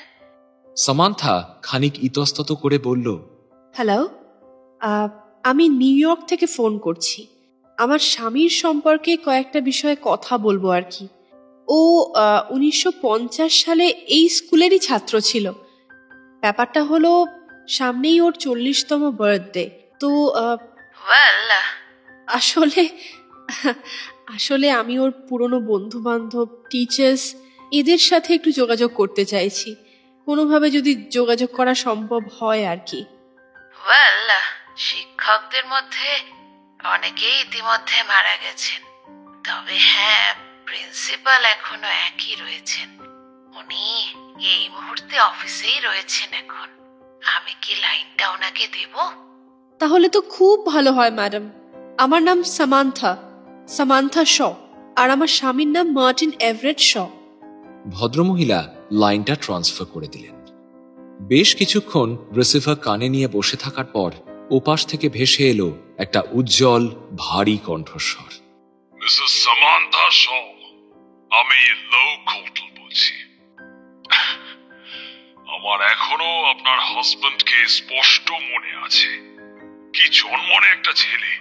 সামান্থা খানিক ইতস্তত করে বলল, হ্যালো, আমি নিউ ইয়র্ক থেকে ফোন করছি। আমার স্বামীর সম্পর্কে কয়েকটা বিষয়ে কথা বলবো আর কি। ও 1950 সালে এই স্কুলেরই ছাত্র ছিল। ব্যাপারটা হলো সামনেই ওর 40তম বার্থডে। তো আসলে আমি ওর পুরনো বন্ধু বান্ধব, টিচার্স এদের সাথে একটু যোগাযোগ করতে চাইছি, কোনোভাবে যদি যোগাযোগ করা সম্ভব হয় আর কি। শিক্ষকদের মধ্যে অনেকেই ইতিমধ্যে মারা গেছেন, তবে হ্যাঁ, প্রিন্সিপাল এখনো একই রয়েছেন। উনি এই মুহূর্তে অফিসেই রয়েছেন এখন। আমি কি লাইনটা ওনাকে দেব? তাহলে তো খুব ভালো হয় ম্যাডাম। আমার নাম সামান্থা শ, আর আমার স্বামীর নাম মার্টিন এভারেট শ। ভদ্রমহিলা লাইনটা ট্রান্সফার করে দিলেন। বেশ কিছুক্ষণ রিসিভার কানে নিয়ে বসে থাকার পর ওপাশ থেকে ভেসে এলো একটা উজ্জ্বল ভারী কণ্ঠস্বর। মিসেস সামান্থা শ, আমি লো কোটল বলছি। আমার এখনো আপনার হাজবেন্ডকে স্পষ্ট মনে আছে। কি জন্মনে একটা ছেলে,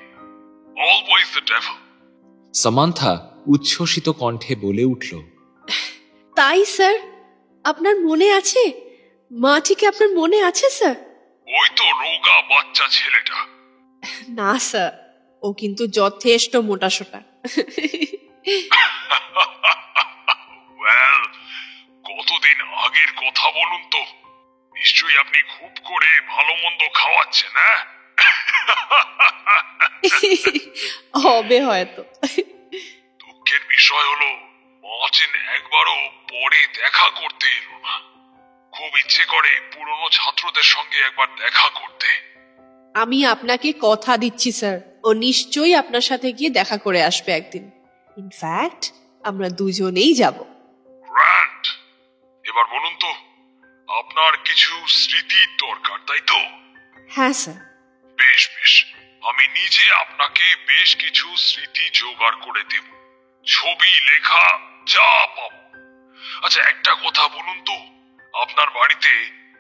অলওয়েজ দ্য ডেভিল। সামান্থা উচ্ছ্বসিত কণ্ঠে বলে উঠল, তাই স্যার, আপনার মনে আছে? মাটিকে আপনার মনে আছে স্যার? ওই তো রোগা বাচ্চা ছেলেটা। না স্যার, ও কিন্তু যথেষ্ট মোটাসোটা। ওয়েল, কতদিন আগের কথা বলুন তো? নিশ্চয়ই আপনি খুব করে ভালো মন্দ খাওয়াচ্ছেন, হ্যাঁ? হবে হয়তো। দুঃখের বিষয় হলো মার্টিন একবারও পরে দেখা করতে এলো না। খুব ইচ্ছে করে পুরনো ছাত্রদের সঙ্গে একবার দেখা করতে। আমি আপনাকে কথা দিচ্ছি স্যার, ও নিশ্চয়ই আপনার সাথে গিয়ে দেখা করে আসবে একদিন। ইনফ্যাক্ট আমরা দুজনেই যাব। গ্র্যান্ড। এবার বলুন তো, আপনার কিছু স্মৃতির দরকার, তাই তো? হ্যাঁ স্যার। বেশ বেশ, আমি নিজে আপনাকে বেশ কিছু স্মৃতি জোগাড় করে দেব, ছবি, লেখা, যা পাবো। আচ্ছা, একটা কথা বলুন তো, আপনার বাড়িতে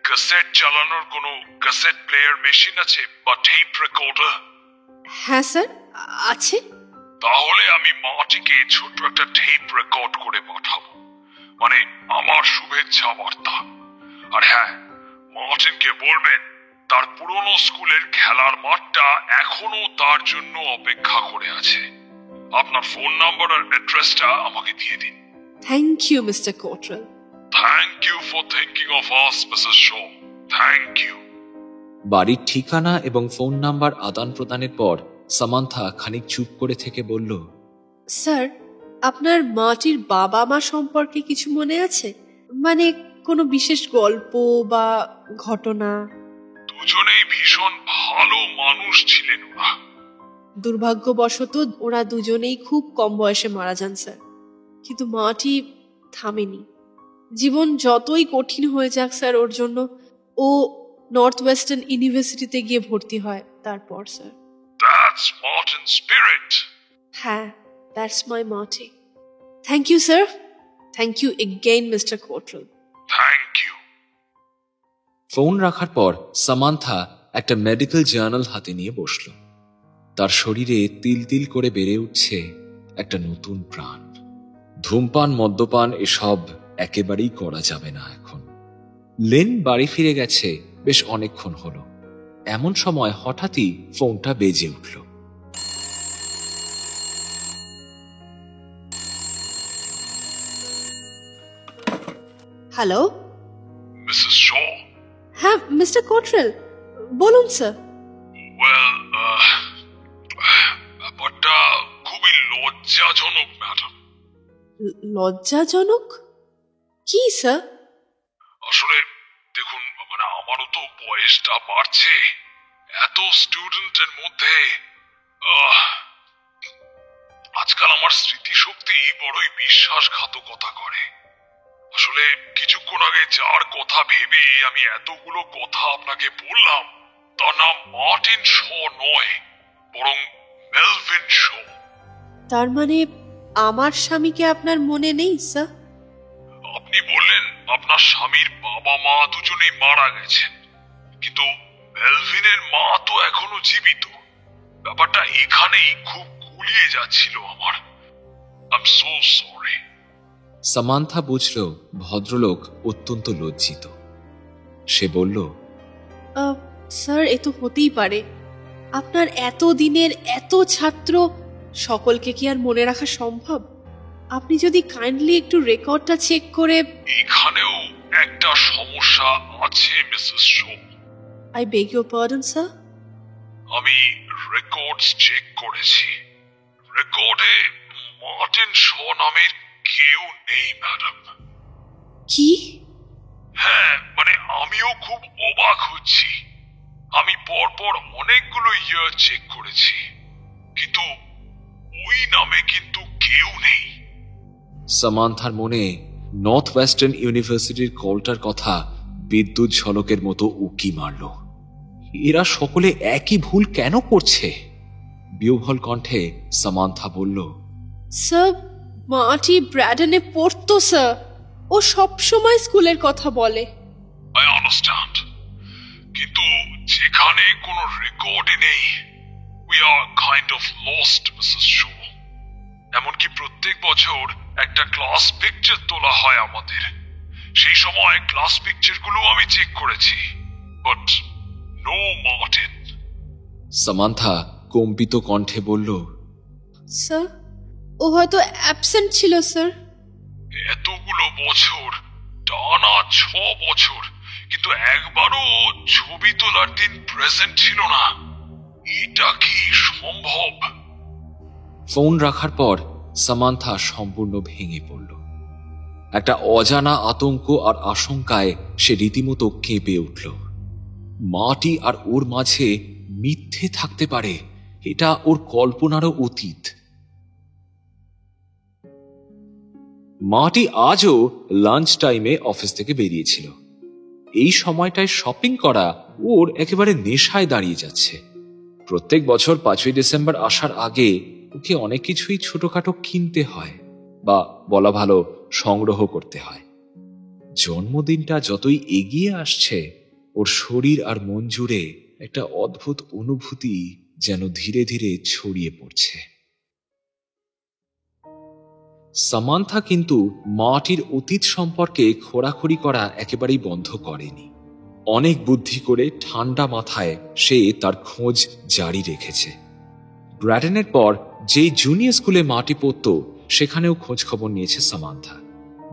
ক্যাসেট চালানোর কোনো ক্যাসেট প্লেয়ার মেশিন আছে বা টেপ রেকর্ডার? হ্যাঁ স্যার, আছে। তাহলে আমি মাটিকে ছোট একটা টেপ রেকর্ড করে পাঠাবো, মানে আমার শুভেচ্ছা বার্তা। আর হ্যাঁ, মার্টিনকে বলবেন তার পুরনো স্কুলের খেলার মাঠটা এখনো তার জন্য অপেক্ষা করে আছে। আপনার ফোন নাম্বার আর অ্যাড্রেসটা আমাকে দিয়ে দিন। Thank you Mr Cottrell. Thank you for thinking of us, Mrs Shaw. Thank you. বাড়ির ঠিকানা এবং ফোন নাম্বার আদান প্রদানের পর সামান্থা খানিক চুপ করে থেকে বলল, স্যার, আপনার মাটির বাবা মা সম্পর্কে কিছু মনে আছে? মানে কোনো বিশেষ গল্প বা ঘটনা? দুজনেই ভীষণ ভালো মানুষ ছিলেন ওরা। দুর্ভাগ্যবশত ওরা দুজনেই খুব কম বয়সে মারা যান স্যার, কিন্তু মাটি থামেনি। জীবন যতই কঠিন হয়ে যাক স্যার ওর জন্য, ও নর্থ ওয়েস্টার্ন ইউনিভার্সিটিতে গিয়ে ভর্তি হয়। তারপর স্যার, That's Martin's spirit. হ্যাঁ, that's my Marty. Thank you sir. Thank you again Mr. Cottrell. Thank you. Phone রাখার পর সামান্থা একটা মেডিকেল জার্নাল হাতে নিয়ে বসল। তার শরীরে তিল তিল করে বেড়ে উঠছে একটা নতুন প্রাণ। ধূমপান, মদ্যপান এসব একেবারেই করা যাবে না এখন। লেন বাড়ি ফিরে গেছে বেশ অনেকক্ষণ হলো। এমন সময় হঠাৎই ফোনটা বেজে উঠল। Hello, Mrs. Shaw. হ্যাঁ মিস্টার কোট্রেল, বলুন স্যার। Well, ব্যাপারটা খুবই লজ্জাজনক ম্যাডাম। লজ্জাজনক? কি স্যার? আসলে দেখুন, মানে আমারও তো বয়সটা বাড়ছে। এত স্টুডেন্টের মধ্যে আজকাল আমার স্মৃতিশক্তি বড়ই বিশ্বাসঘাতকতা করে। আসলে কিছুক্ষণ আগে যার কথা ভেবে আমি এতগুলো কথা আপনাকে বললাম, তার নাম মার্টিন শ নয়, বরং মেলভিন শ। তার মানে আমার স্বামীকে আপনার মনে নেই স্যার? আপনি বললেন আপনার স্বামীর বাবা মা দুজনেই মারা গেছেন, কিন্তু মেলভিনের মা তো এখনো জীবিত। ব্যাপারটা এখানেই খুব গুলিয়ে যাচ্ছিল আমার। I am so sorry. Samantha বুঝল ভদ্রলোক অত্যন্ত লজ্জিত। সে বলল, স্যার, এ তো হতেই পারে। আপনার এত দিনের এত ছাত্র সকলকে কি আর মনে রাখা সম্ভব? আপনি যদি কাইন্ডলি একটু রেকর্ডটা চেক করে। এখানেও একটা সমস্যা আছে Mrs show. I beg your pardon sir. আমি রেকর্ডস চেক করেছি। রেকর্ডে মার্টিন শো নামের কেউ নেই ম্যাডাম। কি? হ্যাঁ, মানে আমিও খুব অবাক হচ্ছি। আমি পরপর অনেকগুলো ইয়ার চেক করেছি, কিন্তু ওই নামে কিন্তু কেউ নেই। সামান্থার মনে নর্থ ওয়েস্টার্ন ইউনিভার্সিটির কলটার কথা বিদ্যুৎ ঝলকের মতো উকি মারল। এরা সকলে একই ভুল কেন করছে? বিহ্বল কণ্ঠে সামান্থা বলল, স্যার, মাটি ব্র্যাডনে পড়তো স্যার। ও সব সময় স্কুলের কথা বলে। আই আন্ডারস্ট্যান্ড, কিন্তু যেখানে কোনো রেকর্ডই নেই, we are kind of lost Mrs show. এমনকি প্রত্যেক বছর একটা ক্লাস পিকচার তোলা হয় আমাদের। সেই সময় ক্লাস পিকচারগুলো আমি চেক করেছি, বাট নো মার্টিন। সামান্থা কম্পিত কণ্ঠে বলল, স্যার, ও হয়তো অ্যাবসেন্ট ছিল স্যার। এতগুলো বছর, টানা 6 বছর, কিন্তু একবারও ছবি তোলার দিন প্রেজেন্ট ছিল না। এটা কি সম্ভব? ফোন রাখার পর সামান্থা সম্পূর্ণ ভেঙে পড়ল। একটা অজানা আতঙ্ক আর আশঙ্কায় সে রীতিমতো কেঁপে উঠল। মাটি আর ওর মাঝে মিথ্যে থাকতে পারে, এটা ওর কল্পনারও অতীত। মাটি আজও লাঞ্চ টাইমে অফিস থেকে বেরিয়েছিল। এই সময়টায় শপিং করা ওর একেবারে নেশায় দাঁড়িয়ে যাচ্ছে। প্রত্যেক বছর 5ই ডিসেম্বর আসার আগে ওকে অনেক কিছুই ছোটখাটো কিনতে হয়, বা বলা ভালো সংগ্রহ করতে হয়। জন্মদিনটা যতই এগিয়ে আসছে, ওর শরীর আর মন জুড়ে একটা অদ্ভুত অনুভূতি যেন ধীরে ধীরে ছড়িয়ে পড়ছে। সামান্থা কিন্তু মাটির অতীত সম্পর্কে খোঁড়াখুড়ি করা একেবারেই বন্ধ করেনি। অনেক বুদ্ধি করে ঠান্ডা মাথায় সে তার খোঁজ জারি রেখেছে। ব্র্যাডনের পর যেই জুনিয়র স্কুলে মাটি পড়ত, সেখানেও খোঁজ খবর নিয়েছে সামান্থা।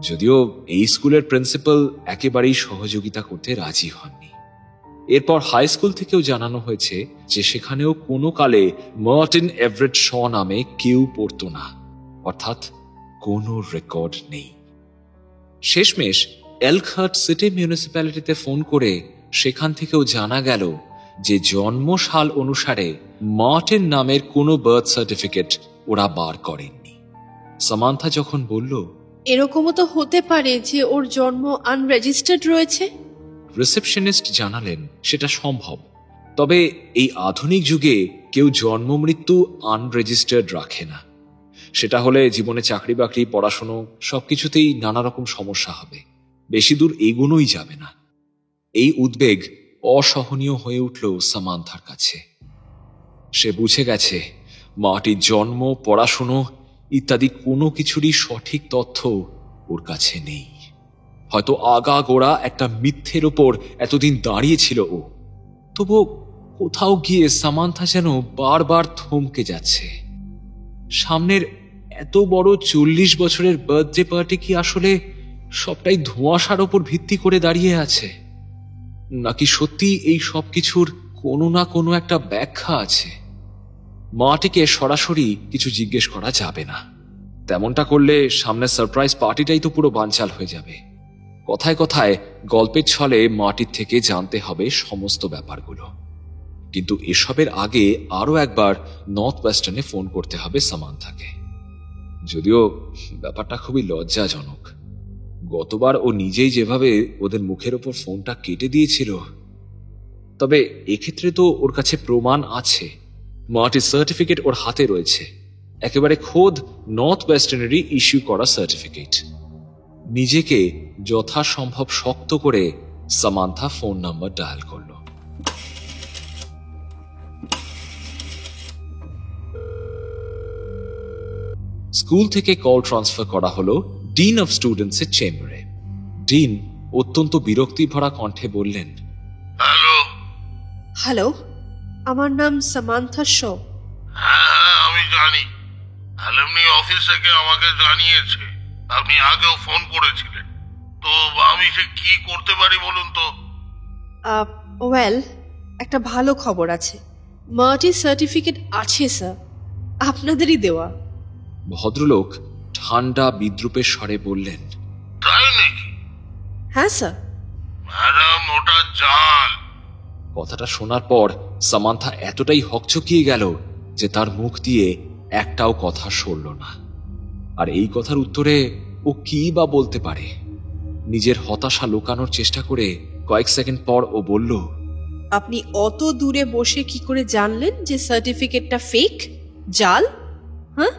যদিও এই স্কুলের প্রিন্সিপাল একেবারেই সহযোগিতা করতে রাজি হননি। এরপর হাই স্কুল থেকেও জানানো হয়েছে যে সেখানেও কোনো কালে মার্টিন এভারেট শ নামে কেউ পড়তো না, অর্থাৎ কোনো রেকর্ড নেই। শেষমেশ এলখার্ট সিটি মিউনিসিপ্যালিটিতে ফোন করে সেখান থেকেও জানা গেল যে জন্মসাল অনুসারে মার্টিন নামের কোনো বার্থ সার্টিফিকেট ওরা বার করেননি। সামান্থা যখন বলল, এরকমও তো হতে পারে যে ওর জন্ম আনরেজিস্টার্ড রয়েছে, রিসেপশনিস্ট জানালেন সেটা সম্ভব। তবে এই আধুনিক যুগে কেউ জন্ম মৃত্যু আনরেজিস্টার্ড রাখে না। সেটা হলে জীবনে চাকরি বাকরি, পড়াশুনো সবকিছুতেই নানা রকম সমস্যা হবে, বেশি দূর এগোনোই যাবে না। এই উদ্বেগ অসহনীয় হয়ে উঠল সামান্থার কাছে। সে বুঝে গেছে মাটির জন্ম, পড়াশুনো ইত্যাদি কোনো কিছুরই সঠিক তথ্য ওর কাছে নেই। হয়তো আগাগোড়া একটা মিথ্যের ওপর এতদিন দাঁড়িয়েছিল ও। তবু কোথাও গিয়ে সামান্থা যেন বারবার থমকে যাচ্ছে। সামনের এত বড় 40 বছরের বার্থডে পার্টি কি আসলে সবটাই ধোঁয়াশার ওপর ভিত্তি করে দাঁড়িয়ে আছে, নাকি সত্যি এই সব কিছুর কোনো না কোনো একটা ব্যাখ্যা আছে? মাটিকে সরাসরি কিছু জিজ্ঞেস করা যাবে না। তেমনটা করলে সামনের সারপ্রাইজ পার্টিটাই তো পুরো বানচাল হয়ে যাবে। কথায় কথায় গল্পের ছলে মাটির থেকে জানতে হবে সমস্ত ব্যাপারগুলো। কিন্তু এসবের আগে আরো একবার নর্থ ওয়েস্টার্নে ফোন করতে হবে সামান্থাকে। যদিও ব্যাপারটা খুবই লজ্জাজনক। গতবার ও নিজেই যেভাবে ওদের মুখের ওপর ফোনটা কেটে দিয়েছিল, তবে এক্ষেত্রে তো ওর কাছে প্রমাণ আছে। মার্টির সার্টিফিকেট ওর হাতে রয়েছে। একেবারে খোদ নর্থ ওয়েস্টার্নেরই ইস্যু করা সার্টিফিকেট। নিজেকে যথাসম্ভব শক্ত করে সামান্থা ফোন নাম্বার ডায়াল করল। স্কুল থেকে কল ট্রান্সফার করা হলো ডিন অফ স্টুডেন্টস এর চেম্বারে। ডিন অত্যন্ত বিরক্তি ভরা কণ্ঠে বললেন, হ্যালো। হ্যালো, আমার নাম সামান্থা শো। হ্যাঁ, আমি জানি। অ্যালুমনি অফিস থেকে আমাকে জানিয়েছে আপনি আগেও ফোন করেছিলেন। তো আমি সে কি করতে পারি বলুন তো? ওয়েল, একটা ভালো খবর আছে। মার্টির সার্টিফিকেট আছে স্যার, আপনাদেরই দেওয়া। ভদ্রলোক ঠান্ডা বিদ্রুপের স্বরে বললেন, তাই নাকি? হ্যাঁ স্যার। ম্যাডাম, ওটা জাল। কথাটা শোনার পর সামান্থা এতটাই হকচকিয়ে গেল যে তার মুখ দিয়ে একটাও কথা সরল না। আর এই কথার উত্তরে ও কি বা বলতে পারে? নিজের হতাশা লুকানোর চেষ্টা করে কয়েক সেকেন্ড পর ও বলল, আপনি অত দূরে বসে কি করে জানলেন যে সার্টিফিকেটটা ফেক, জাল? হ্যাঁ,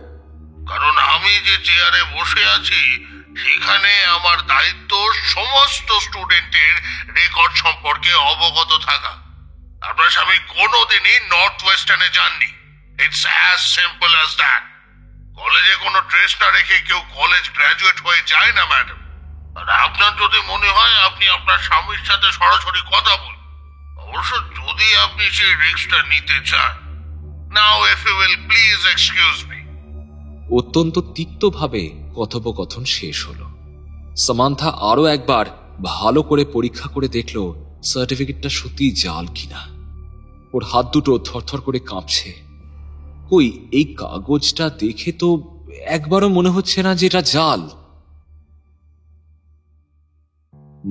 কারণ আমি যে চেয়ারে বসে আছি সেখানে আমার দায়িত্ব সমস্ত স্টুডেন্টের রেকর্ড সম্পর্কে অবগত থাকা। আপনার স্বামী কোনোদিনই নর্থ ওয়েস্টার্নে যাননি। It's as simple as that. কলেজে কোনো ট্রেস না রেখে কেউ কলেজ গ্র্যাজুয়েট হয়ে যায় না ম্যাডাম। আর আপনার যদি মনে হয় আপনি আপনার স্বামীর সাথে সরাসরি কথা বলুন, অবশ্য যদি আপনি সেই রিস্কটা নিতে চান। Now if you will please excuse me. অত্যন্ত তিক্তভাবে কথোপকথন শেষ হলো। সামান্থা আরো একবার ভালো করে পরীক্ষা করে দেখল সার্টিফিকেটটা সত্যি জাল কিনা। ওর হাত দুটো থরথর করে কাঁপছে। কই, এই কাগজটা দেখে তো একবারও মনে হচ্ছে না যে এটা জাল।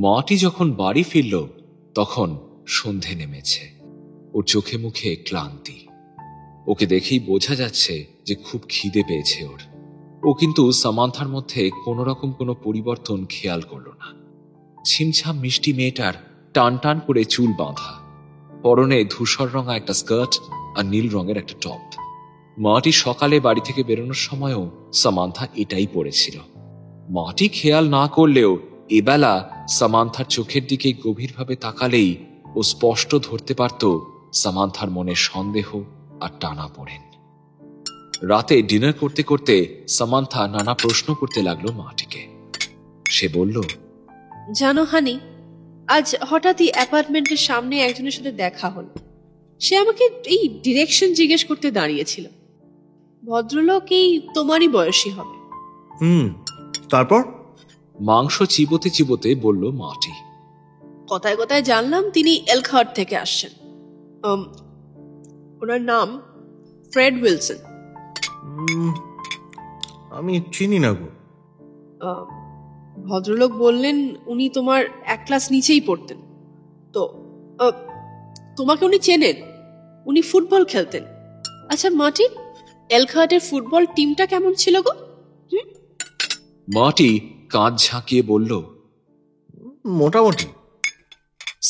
মাটি যখন বাড়ি ফিরল তখন সন্ধে নেমেছে। ওর চোখে মুখে ক্লান্তি। ওকে দেখেই বোঝা যাচ্ছে যে খুব খিদে পেয়েছে ওর। ও কিন্তু সামান্থার মধ্যে কোনো রকম কোনো পরিবর্তন খেয়াল করল না। ছিমছাম মিষ্টি মেয়েটার টান টান করে চুল বাঁধা, পরনে ধূসর রঙা একটা স্কার্ট আর নীল রঙের একটা টপ। মাটি সকালে বাড়ি থেকে বেরোনোর সময়ও সামান্থা এটাই পরেছিল। মাটি খেয়াল না করলেও এবেলা সামান্থার চোখের দিকে গভীরভাবে তাকালেই ও স্পষ্ট ধরতে পারত সামান্থার মনে সন্দেহ আর টানা পড়েন। রাতে ডিনার করতে করতে সামান্থা নানা প্রশ্ন করতে লাগলো মাটিকে। সে বলল, জানো হানি, আজ হঠাৎই অ্যাপার্টমেন্টের সামনে একজনের সাথে দেখা হলো। সে আমাকে এই ডিরেকশন জিজ্ঞেস করতে দাঁড়িয়েছিল। ভদ্রলোক এই তোমারই বয়সী হবে। তারপর? মাংস চিবোতে চিবোতে বলল মাটি। কথায় কথায় জানলাম তিনি এলখার্ট থেকে আসছেন। ওনার নাম ফ্রেড উইলসন। আমি চিনি না গো। ভদ্রলোক বললেন উনি তোমার এক ক্লাস নিচেই পড়তেন। তো তোমাকে উনি চেনেন। উনি ফুটবল খেলতেন। আচ্ছা মাটি, এলখার্টের ফুটবল টিমটা কেমন ছিল গো? মাটি কাঁধ ঝাঁকিয়ে বলল, মোটামুটি।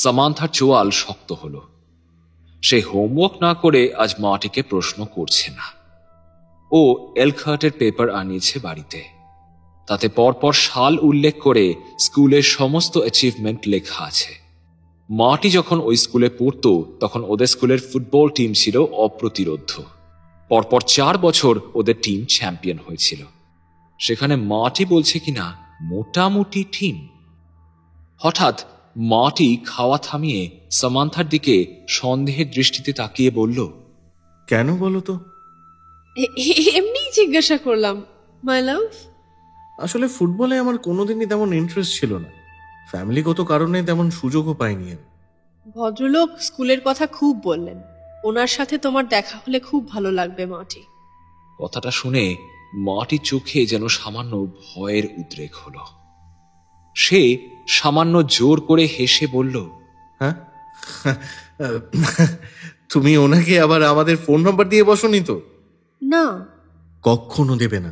সামান্থার চোয়াল শক্ত হলো। সে হোমওয়ার্ক না করে আজ মাটিকে প্রশ্ন করছে না। ও এলখার্টের পেপার আনিয়েছে বাড়িতে। তাতে পরপর সাল উল্লেখ করে স্কুলের সমস্ত অ্যাচিভমেন্ট লেখা আছে। মাটি যখন ওই স্কুলে পড়তো তখন ওদের স্কুলের ফুটবল টিম ছিল অপ্রতিরোধ্য। পরপর 4 বছর ওদের টিম চ্যাম্পিয়ন হয়েছিল। সেখানে মাটি বলছে কিনা মোটামুটি টিম। হঠাৎ মাটি খাওয়া থামিয়ে সামান্থার দিকে সন্দেহের দৃষ্টিতে তাকিয়ে বলল, কেন বলো তো? এমনি জিজ্ঞাসা করলাম মাই লাভ। আসলে ফুটবলে আমার কোনোদিনই তেমন ইন্টারেস্ট ছিল না। ফ্যামিলিগত কারণে তেমন সুযোগও পাইনি আমি। ভদ্রলোক স্কুলের কথা খুব বললেন। ওনার সাথে তোমার দেখা হলে খুব ভালো লাগবে মাটি। কথাটা শুনে মাটির চোখে যেন সামান্য ভয়ের উদ্রেক হলো। সে সামান্য জোর করে হেসে বলল, হ্যাঁ, তুমি ওনাকে আবার আমাদের ফোন নাম্বার দিয়ে বসনি তো? না, কখনো দেবে না।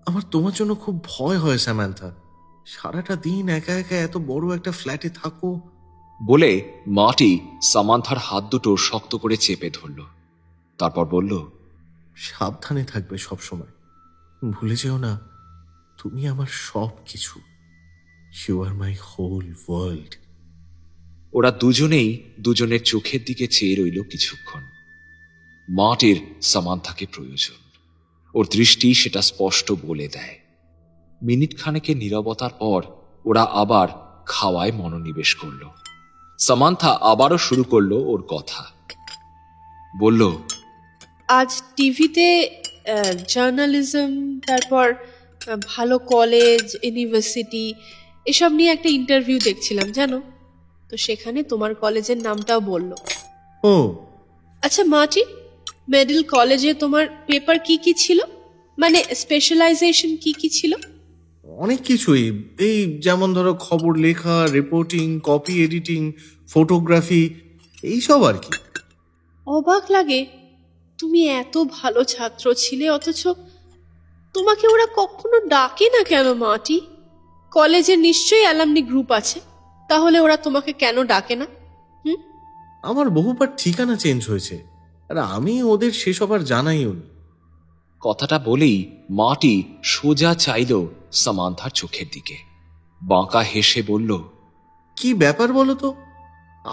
আমার তোমার জন্য খুব ভয় হয় স্যামান্থা। সারাটা দিন একা একা এত বড় একটা ফ্ল্যাটে থাকো। বলে মাটি সামান্থার হাত দুটো শক্ত করে চেপে ধরল। তারপর বলল, সাবধানে থাকবে সব সময়। ভুলে যেও না, তুমি আমার সব কিছু। You are my whole world. ওরা দুজনেই দুজনের চোখের দিকে চেয়ে রইল কিছুক্ষণ। মার্টির সামান্থাকে প্রয়োজন, ওর দৃষ্টি সেটা স্পষ্ট বলে দেয়। মিনিট খানেকের নীরবতার পর ওরা আবার খাওয়ায় মনোনিবেশ করল। সামান্থা আবারও শুরু করলো ওর কথা। বলল, আজ টিভিতে জার্নালিজম, তারপর ভালো কলেজ, ইউনিভার্সিটি এসব নিয়ে একটা ইন্টারভিউ দেখছিলাম জানো তো, সেখানে তোমার কলেজের নামটাও বললো। ও আচ্ছা মার্টি, মেডেল কলেজে তোমার পেপার কি কি ছিল, মানে স্পেশালাইজেশন কি কি ছিল? অনেক কিছুই, এই যেমন ধরো খবর লেখা, রিপোর্টিং, কপি এডিটিং, ফটোগ্রাফি, এইসব আর কি। অবাক লাগে, তুমি এত ভালো ছাত্র ছিলে অথচ তোমাকে ওরা কখনো ডাকে না কেন মার্টি? কলেজে নিশ্চয়ই অ্যালামনি গ্রুপ আছে, তাহলে ওরা তোমাকে কেন ডাকে না? আমার বহুবার ঠিকানা চেঞ্জ হয়েছে, আর আমি ওদের সেসব আর জানাইও নি। কথাটা বলেই মার্টি সোজা চাইল সামান্থার চোখের দিকে, বাঁকা হেসে বলল, কি ব্যাপার বলো তো,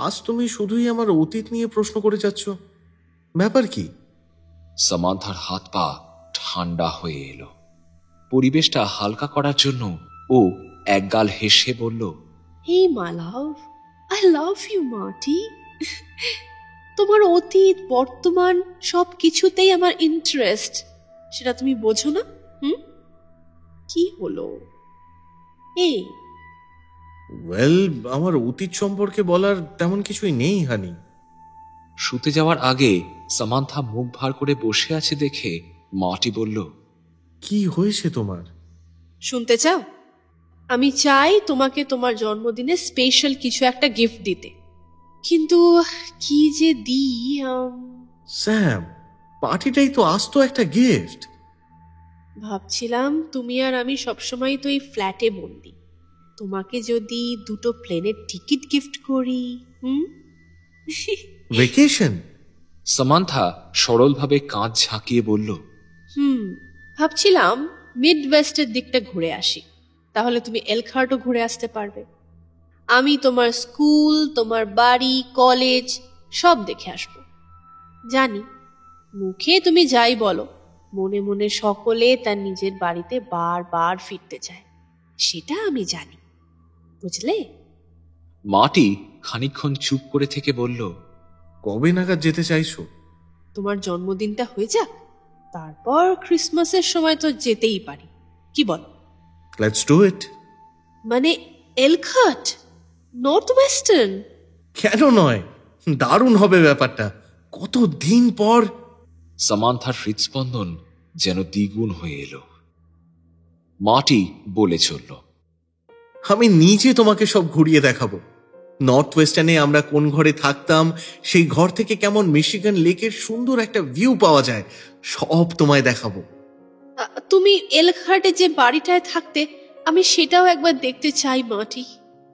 আজ তুমি শুধুই আমার অতীত নিয়ে প্রশ্ন করে যাচ্ছ, ব্যাপার কি? সামান্থার হাত পা ঠান্ডা হয়ে এলো। পরিবেশটা হালকা করার জন্য ও একগাল হেসে বলল, হে মাই লাভ, আই লাভ ইউ মার্টি। তোমার অতীত বর্তমান সব কিছুতেই আমার ইন্টারেস্ট, সেটা তুমি বোঝো না? কি হলো? এই ওয়েল, আমার অতীত সম্পর্কে বলার তেমন কিছুই নেই হানি। শুতে যাওয়ার আগে সামান্থা মুখ ভার করে বসে আছে দেখে মার্টি বলল, কি হয়েছে তোমার? শুনতে চাও? আমি চাই তোমাকে তোমার জন্মদিনে স্পেশাল কিছু একটা গিফট দিতে, কিন্তু কি যে দিই। স্যাম, পার্টিটাই তো আসতো একটা গিফট। ভাবছিলাম তুমি আর আমি সবসময় তো এই ফ্ল্যাটে বন্দি, তোমাকে যদি দুটো প্লেনের টিকিট গিফট করি। ভ্যাকেশন? সামান্থা সরলভাবে কাঁধ ঝাঁকিয়ে বলল, ভাবছিলাম মিড ওয়েস্টের দিকটা ঘুরে আসি, তাহলে তুমি এলখার্টও ঘুরে আসতে পারবে। আমি তোমার স্কুল, তোমার বাড়ি, কলেজ সব দেখে আসব। জানি মুখে তুমি যাই বলো, মনে মনে সকলে তার নিজের বাড়িতে বারবার ফিরতে চায়, সেটা আমি জানি, বুঝলে? মার্টি খানিকক্ষণ চুপ করে থেকে বলল, কবে নাগাদ যেতে চাইছো? তোমার জন্মদিনটা হয়ে যাক, তারপর ক্রিসমাসের সময় তো যেতেই পারি, কি বল? Let's do it. মানে এলখার্ট, নর্থ ওয়েস্টার্ন? কেন নয়, দারুণ হবে ব্যাপারটা, কত দিন পর। সামান্থার হৃদস্পন্দন যেন দ্বিগুণ হয়ে এলো। মার্টি বলে চলল, আমি নিজে তোমাকে সব ঘুরিয়ে দেখাবো। নর্থ ওয়েস্টার্নে আমরা কোন ঘরে থাকতাম, সেই ঘর থেকে কেমন মিশিগান লেকের সুন্দর একটা ভিউ পাওয়া যায়, সব তোমায় দেখাবো। তুমি এলখার্টে যে বাড়িটায় থাকতে, আমি সেটাও একবার দেখতে চাই মার্টি।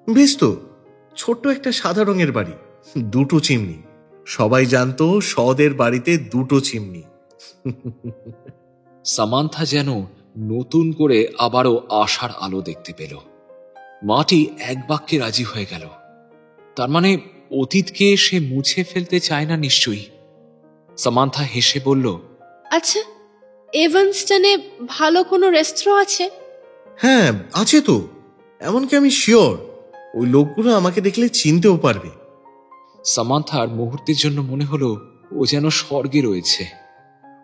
বেশ তো, ছোট্ট একটা সাদা রঙের বাড়ি, দুটো চিমনি। সবাই জানতো সদের বাড়িতে দুটো চিমনি। সামান্থা যেন নতুন করে আবারও আশার আলো দেখতে পেল। মার্টি এক বাক্যে রাজি হয়ে গেল। তার মানে অতীতকে সে মুছে ফেলতে চায় না নিশ্চয়ই। সামান্থা হেসে বলল, আচ্ছা, এভানস্টনে ভালো কোনো রেস্টুরেন্ট আছে? হ্যাঁ আছে তো, এমনকি আমি শিওর ওই লোকগুলো আমাকে দেখলে চিনতেও পারবে। সামান্থার মুহূর্তের জন্য মনে হলো ও যেন স্বর্গে রয়েছে।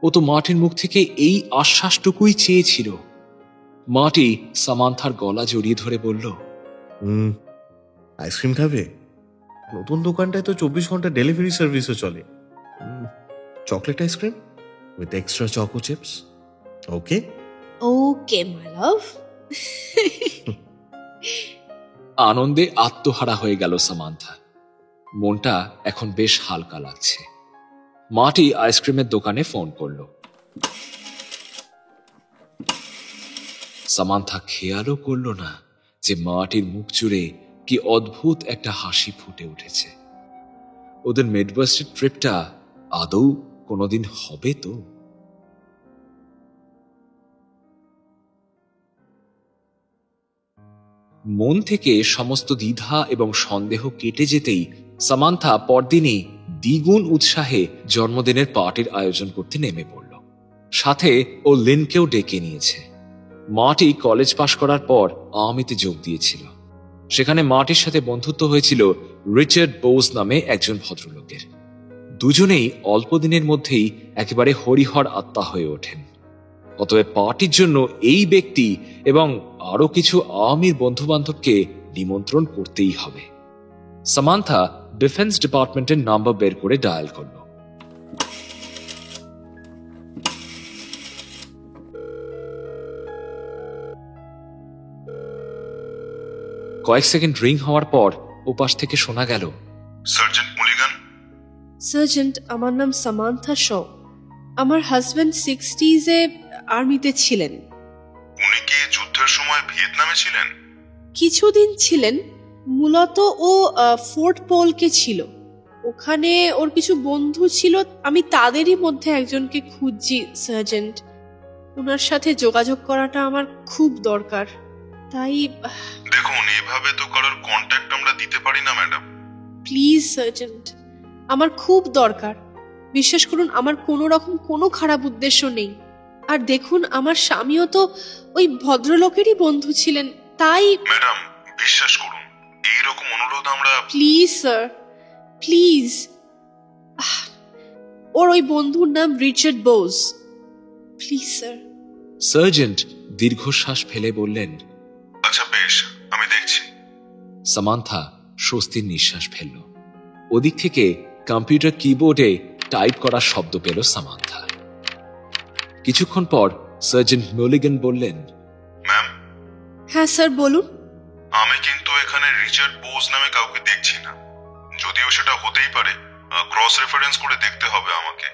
ও তো মার্টির মুখ থেকে এই আশ্বাসটুকুই চেয়েছিল। মার্টি সামান্থার গলা জড়িয়ে ধরে বলল, আইসক্রিম খাবে? নতুন দোকানটায় তো 24 ঘন্টা ডেলিভারি সার্ভিসও চলে। Chocolate ice cream with extra choco chips. Okay okay my love. আনন্দে আত্মহারা হয়ে গেল সামান্থা। মনটা এখন বেশ হালকা লাগছে। মার্টি আইসক্রিমের দোকানে ফোন করলো। সামান্থা খেয়ালও করলো না যে মার্টির মুখ জুড়ে কি অদ্ভুত একটা হাসি ফুটে উঠেছে। ওদের মিডওয়েস্টের ট্রিপটা আদৌ কোনোদিন হবে তো? মন থেকে সমস্ত দ্বিধা এবং সন্দেহ কেটে যেতেই সামান্থা পরদিনই দ্বিগুণ উৎসাহে জন্মদিনের পার্টির আয়োজন করতে নেমে পড়ল। সাথে ও লিনকেও ডেকে নিয়েছে। মার্টি কলেজ পাশ করার পর আর্মিতে যোগ দিয়েছিল। সেখানে মার্টির সাথে বন্ধুত্ব হয়েছিল রিচার্ড বোস নামে একজন ভদ্রলোকের। দুজনেই অল্প দিনের মধ্যেই একেবারে হরিহর আত্মা হয়ে ওঠেন। অতএব পার্টির জন্য এই ব্যক্তি এবং আরো কিছু আর্মির বন্ধু বান্ধবকে নিমন্ত্রণ করতেই হবে। সামান্থা ডিফেন্স ডিপার্টমেন্টের নাম্বার বের করে ডায়াল করল। কয়েক সেকেন্ড রিং হওয়ার পর ওপাশ থেকে শোনা গেল, সার্জেন্ট মুলিগান। সার্জেন্ট, আমার নাম সামান্থা শ। আমার হাজবেন্ড 60s-এ আর্মিতে ছিলেন। উনি কি যুদ্ধের সময় ভিয়েতনামে ছিলেন? কিছুদিন ছিলেন। মূলত ও ফোর্ট পোলকে ছিল। ওখানে ওর কিছু বন্ধু ছিল, আমি তাদেরই মধ্যে একজনকে খুঁজছি সার্জেন্ট। ওনার সাথে যোগাযোগ করাটা আমার খুব দরকার। তাই দেখুন, এভাবে তো কারোর কন্ট্যাক্ট আমরা দিতে পারি না ম্যাডাম। প্লিজ সার্জেন্ট, আমার খুব দরকার। বিশ্বাস করুন, আমার কোনো রকম কোনো খারাপ উদ্দেশ্য নেই। আর দেখুন, আমার স্বামীও তো ওই ভদ্রলোকেরই বন্ধু ছিলেন। তাই ম্যাডাম, বিশ্বাস করুন, এইরকম অনুরোধ আমরা... প্লিজ স্যার, প্লিজ। ওর ওই বন্ধুর নাম Richard Bose. Please sir. Sergeant দীর্ঘশ্বাস ফেলে বললেন, আচ্ছা বেশ, আমি দেখছি। সামান্থা স্বস্তির নিঃশ্বাস ফেলল। ওদিক থেকে কম্পিউটার কিবোর্ডে টাইপ করার শব্দ পেল সামান্থা। কিছুক্ষণ পর সার্জেন্ট মুলিগান বললেন, ম্যাম। হ্যাঁ স্যার, বলুন। আমি কিন্তু এখানে রিচার্ড বোস নামে কাউকে দেখছি না। যদিও সেটা হতেই পারে, ক্রস রেফারেন্স করে দেখতে হবে আমাকে।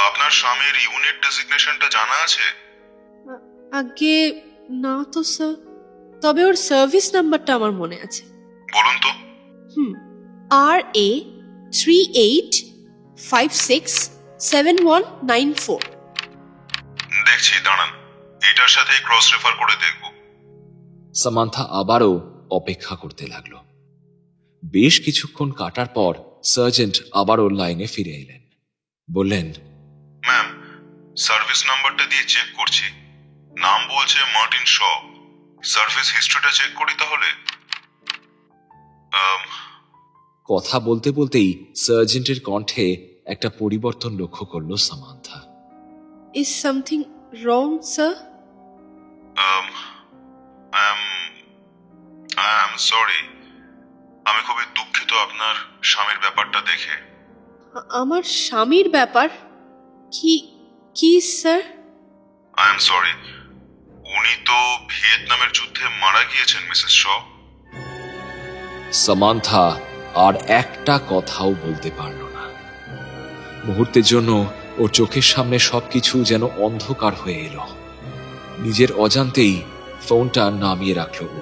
আপনার স্বামীর ইউনিট ডেজিগনেশনটা জানা আছে? আগে না তো স্যার, তবে ওর সার্ভিস নাম্বারটা আমার মনে আছে। বলুন তো। RA 38567194। দেখছি, দাঁড়ান, এটার সাথে ক্রস রেফার করে দেখব। সামান্থা আবারও অপেক্ষা করতে লাগল। বেশ কিছুক্ষণ কাটার পর সার্জেন্ট আবারও লাইনে ফিরে এলেন। বললেন, ম্যাম, সার্ভিস নাম্বারটা দিয়ে চেক করছি। নাম বলছে মার্টিন শ। সার্ভিস হিস্ট্রিটা চেক করি তাহলে। কথা বলতে বলতেই সার্জেন্টের কণ্ঠে একটা পরিবর্তন লক্ষ্য করল Samantha. Is something wrong, sir? I'm sorry. আমি খুবই দুঃখিত আপনার স্বামীর ব্যাপারটা দেখে। আমার স্বামীর ব্যাপার? কি স্যার? I am sorry. উনি তো ভিয়েতনামের যুদ্ধে মারা গিয়েছেন, মিসেস শ। সামান্থা আর একটা কথাও বলতে পারল না। মুহূর্তের জন্য ওর চোখের সামনে সবকিছু যেন অন্ধকার হয়ে এলো। নিজের অজান্তেই ফোনটা নামিয়ে রাখল ও।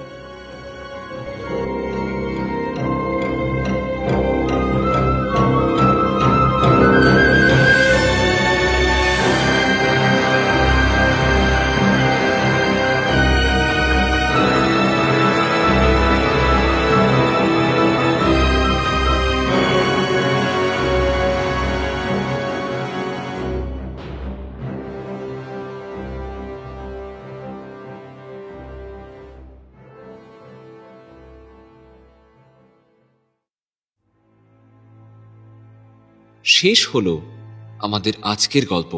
শেষ হলো আমাদের আজকের গল্প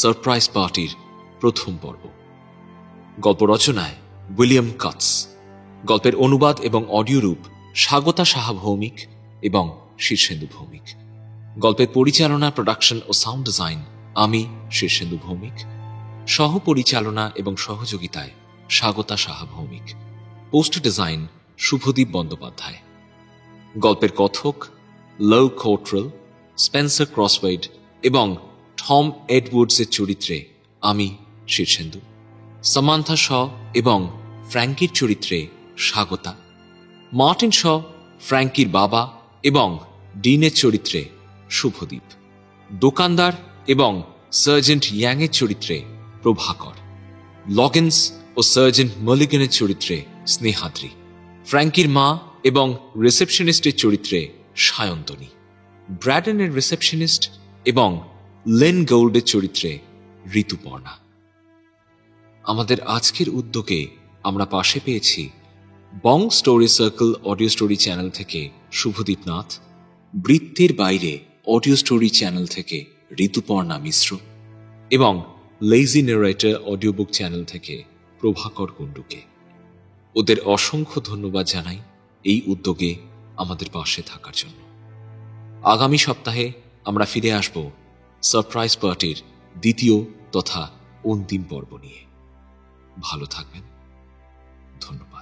সারপ্রাইজ পার্টির প্রথম পর্ব। গল্প রচনায় উইলিয়াম কাটস, গল্পের অনুবাদ এবং অডিও রূপ স্বাগতা সাহা ভৌমিক এবং শীর্ষেন্দু ভৌমিক, গল্পের পরিচালনা, প্রোডাকশন ও সাউন্ড ডিজাইন আমি শীর্ষেন্দু ভৌমিক, সহ পরিচালনা এবং সহযোগিতায় স্বাগতা সাহা ভৌমিক, পোস্টার ডিজাইন শুভদীপ বন্দ্যোপাধ্যায়। গল্পের কথক লো কোট্রেল, স্পেন্সার ক্রসওয়েড এবং টম এডওয়ার্ডসের চরিত্রে আমি শীর্ষেন্দু, সামান্থা শ এবং ফ্র্যাঙ্কির চরিত্রে স্বাগতা, মার্টিন শ ফ্র্যাঙ্কির বাবা এবং ডিনের চরিত্রে শুভদীপ, দোকানদার এবং সার্জেন্ট ইয়াংয়ের চরিত্রে প্রভাকর, লগিন্স ও সার্জেন্ট মলিগানের চরিত্রে স্নেহাদ্রি, ফ্র্যাঙ্কির মা এবং রিসেপশনিস্টের চরিত্রে সায়ন্তনী, ব্র্যাডেনের রিসেপশনিস্ট এবং লেন গৌল্ডের চরিত্রে ঋতুপর্ণা। আমাদের আজকের উদ্যোগে আমরা পাশে পেয়েছি Bong story circle audio story channel থেকে শুভদীপ নাথ, বৃত্তের বাইরে অডিও স্টোরি চ্যানেল থেকে ঋতুপর্ণা মিশ্র এবং লেজি নারেটর অডিও বুক চ্যানেল থেকে প্রভাকর কুণ্ডুকে। ওদের অসংখ্য ধন্যবাদ জানাই এই উদ্যোগে আমাদের পাশে থাকার জন্য। আগামী সপ্তাহে আমরা ফিরে আসব সারপ্রাইজ পার্টির দ্বিতীয় তথা অন্তিম পর্ব নিয়ে। ভালো থাকবেন। ধন্যবাদ।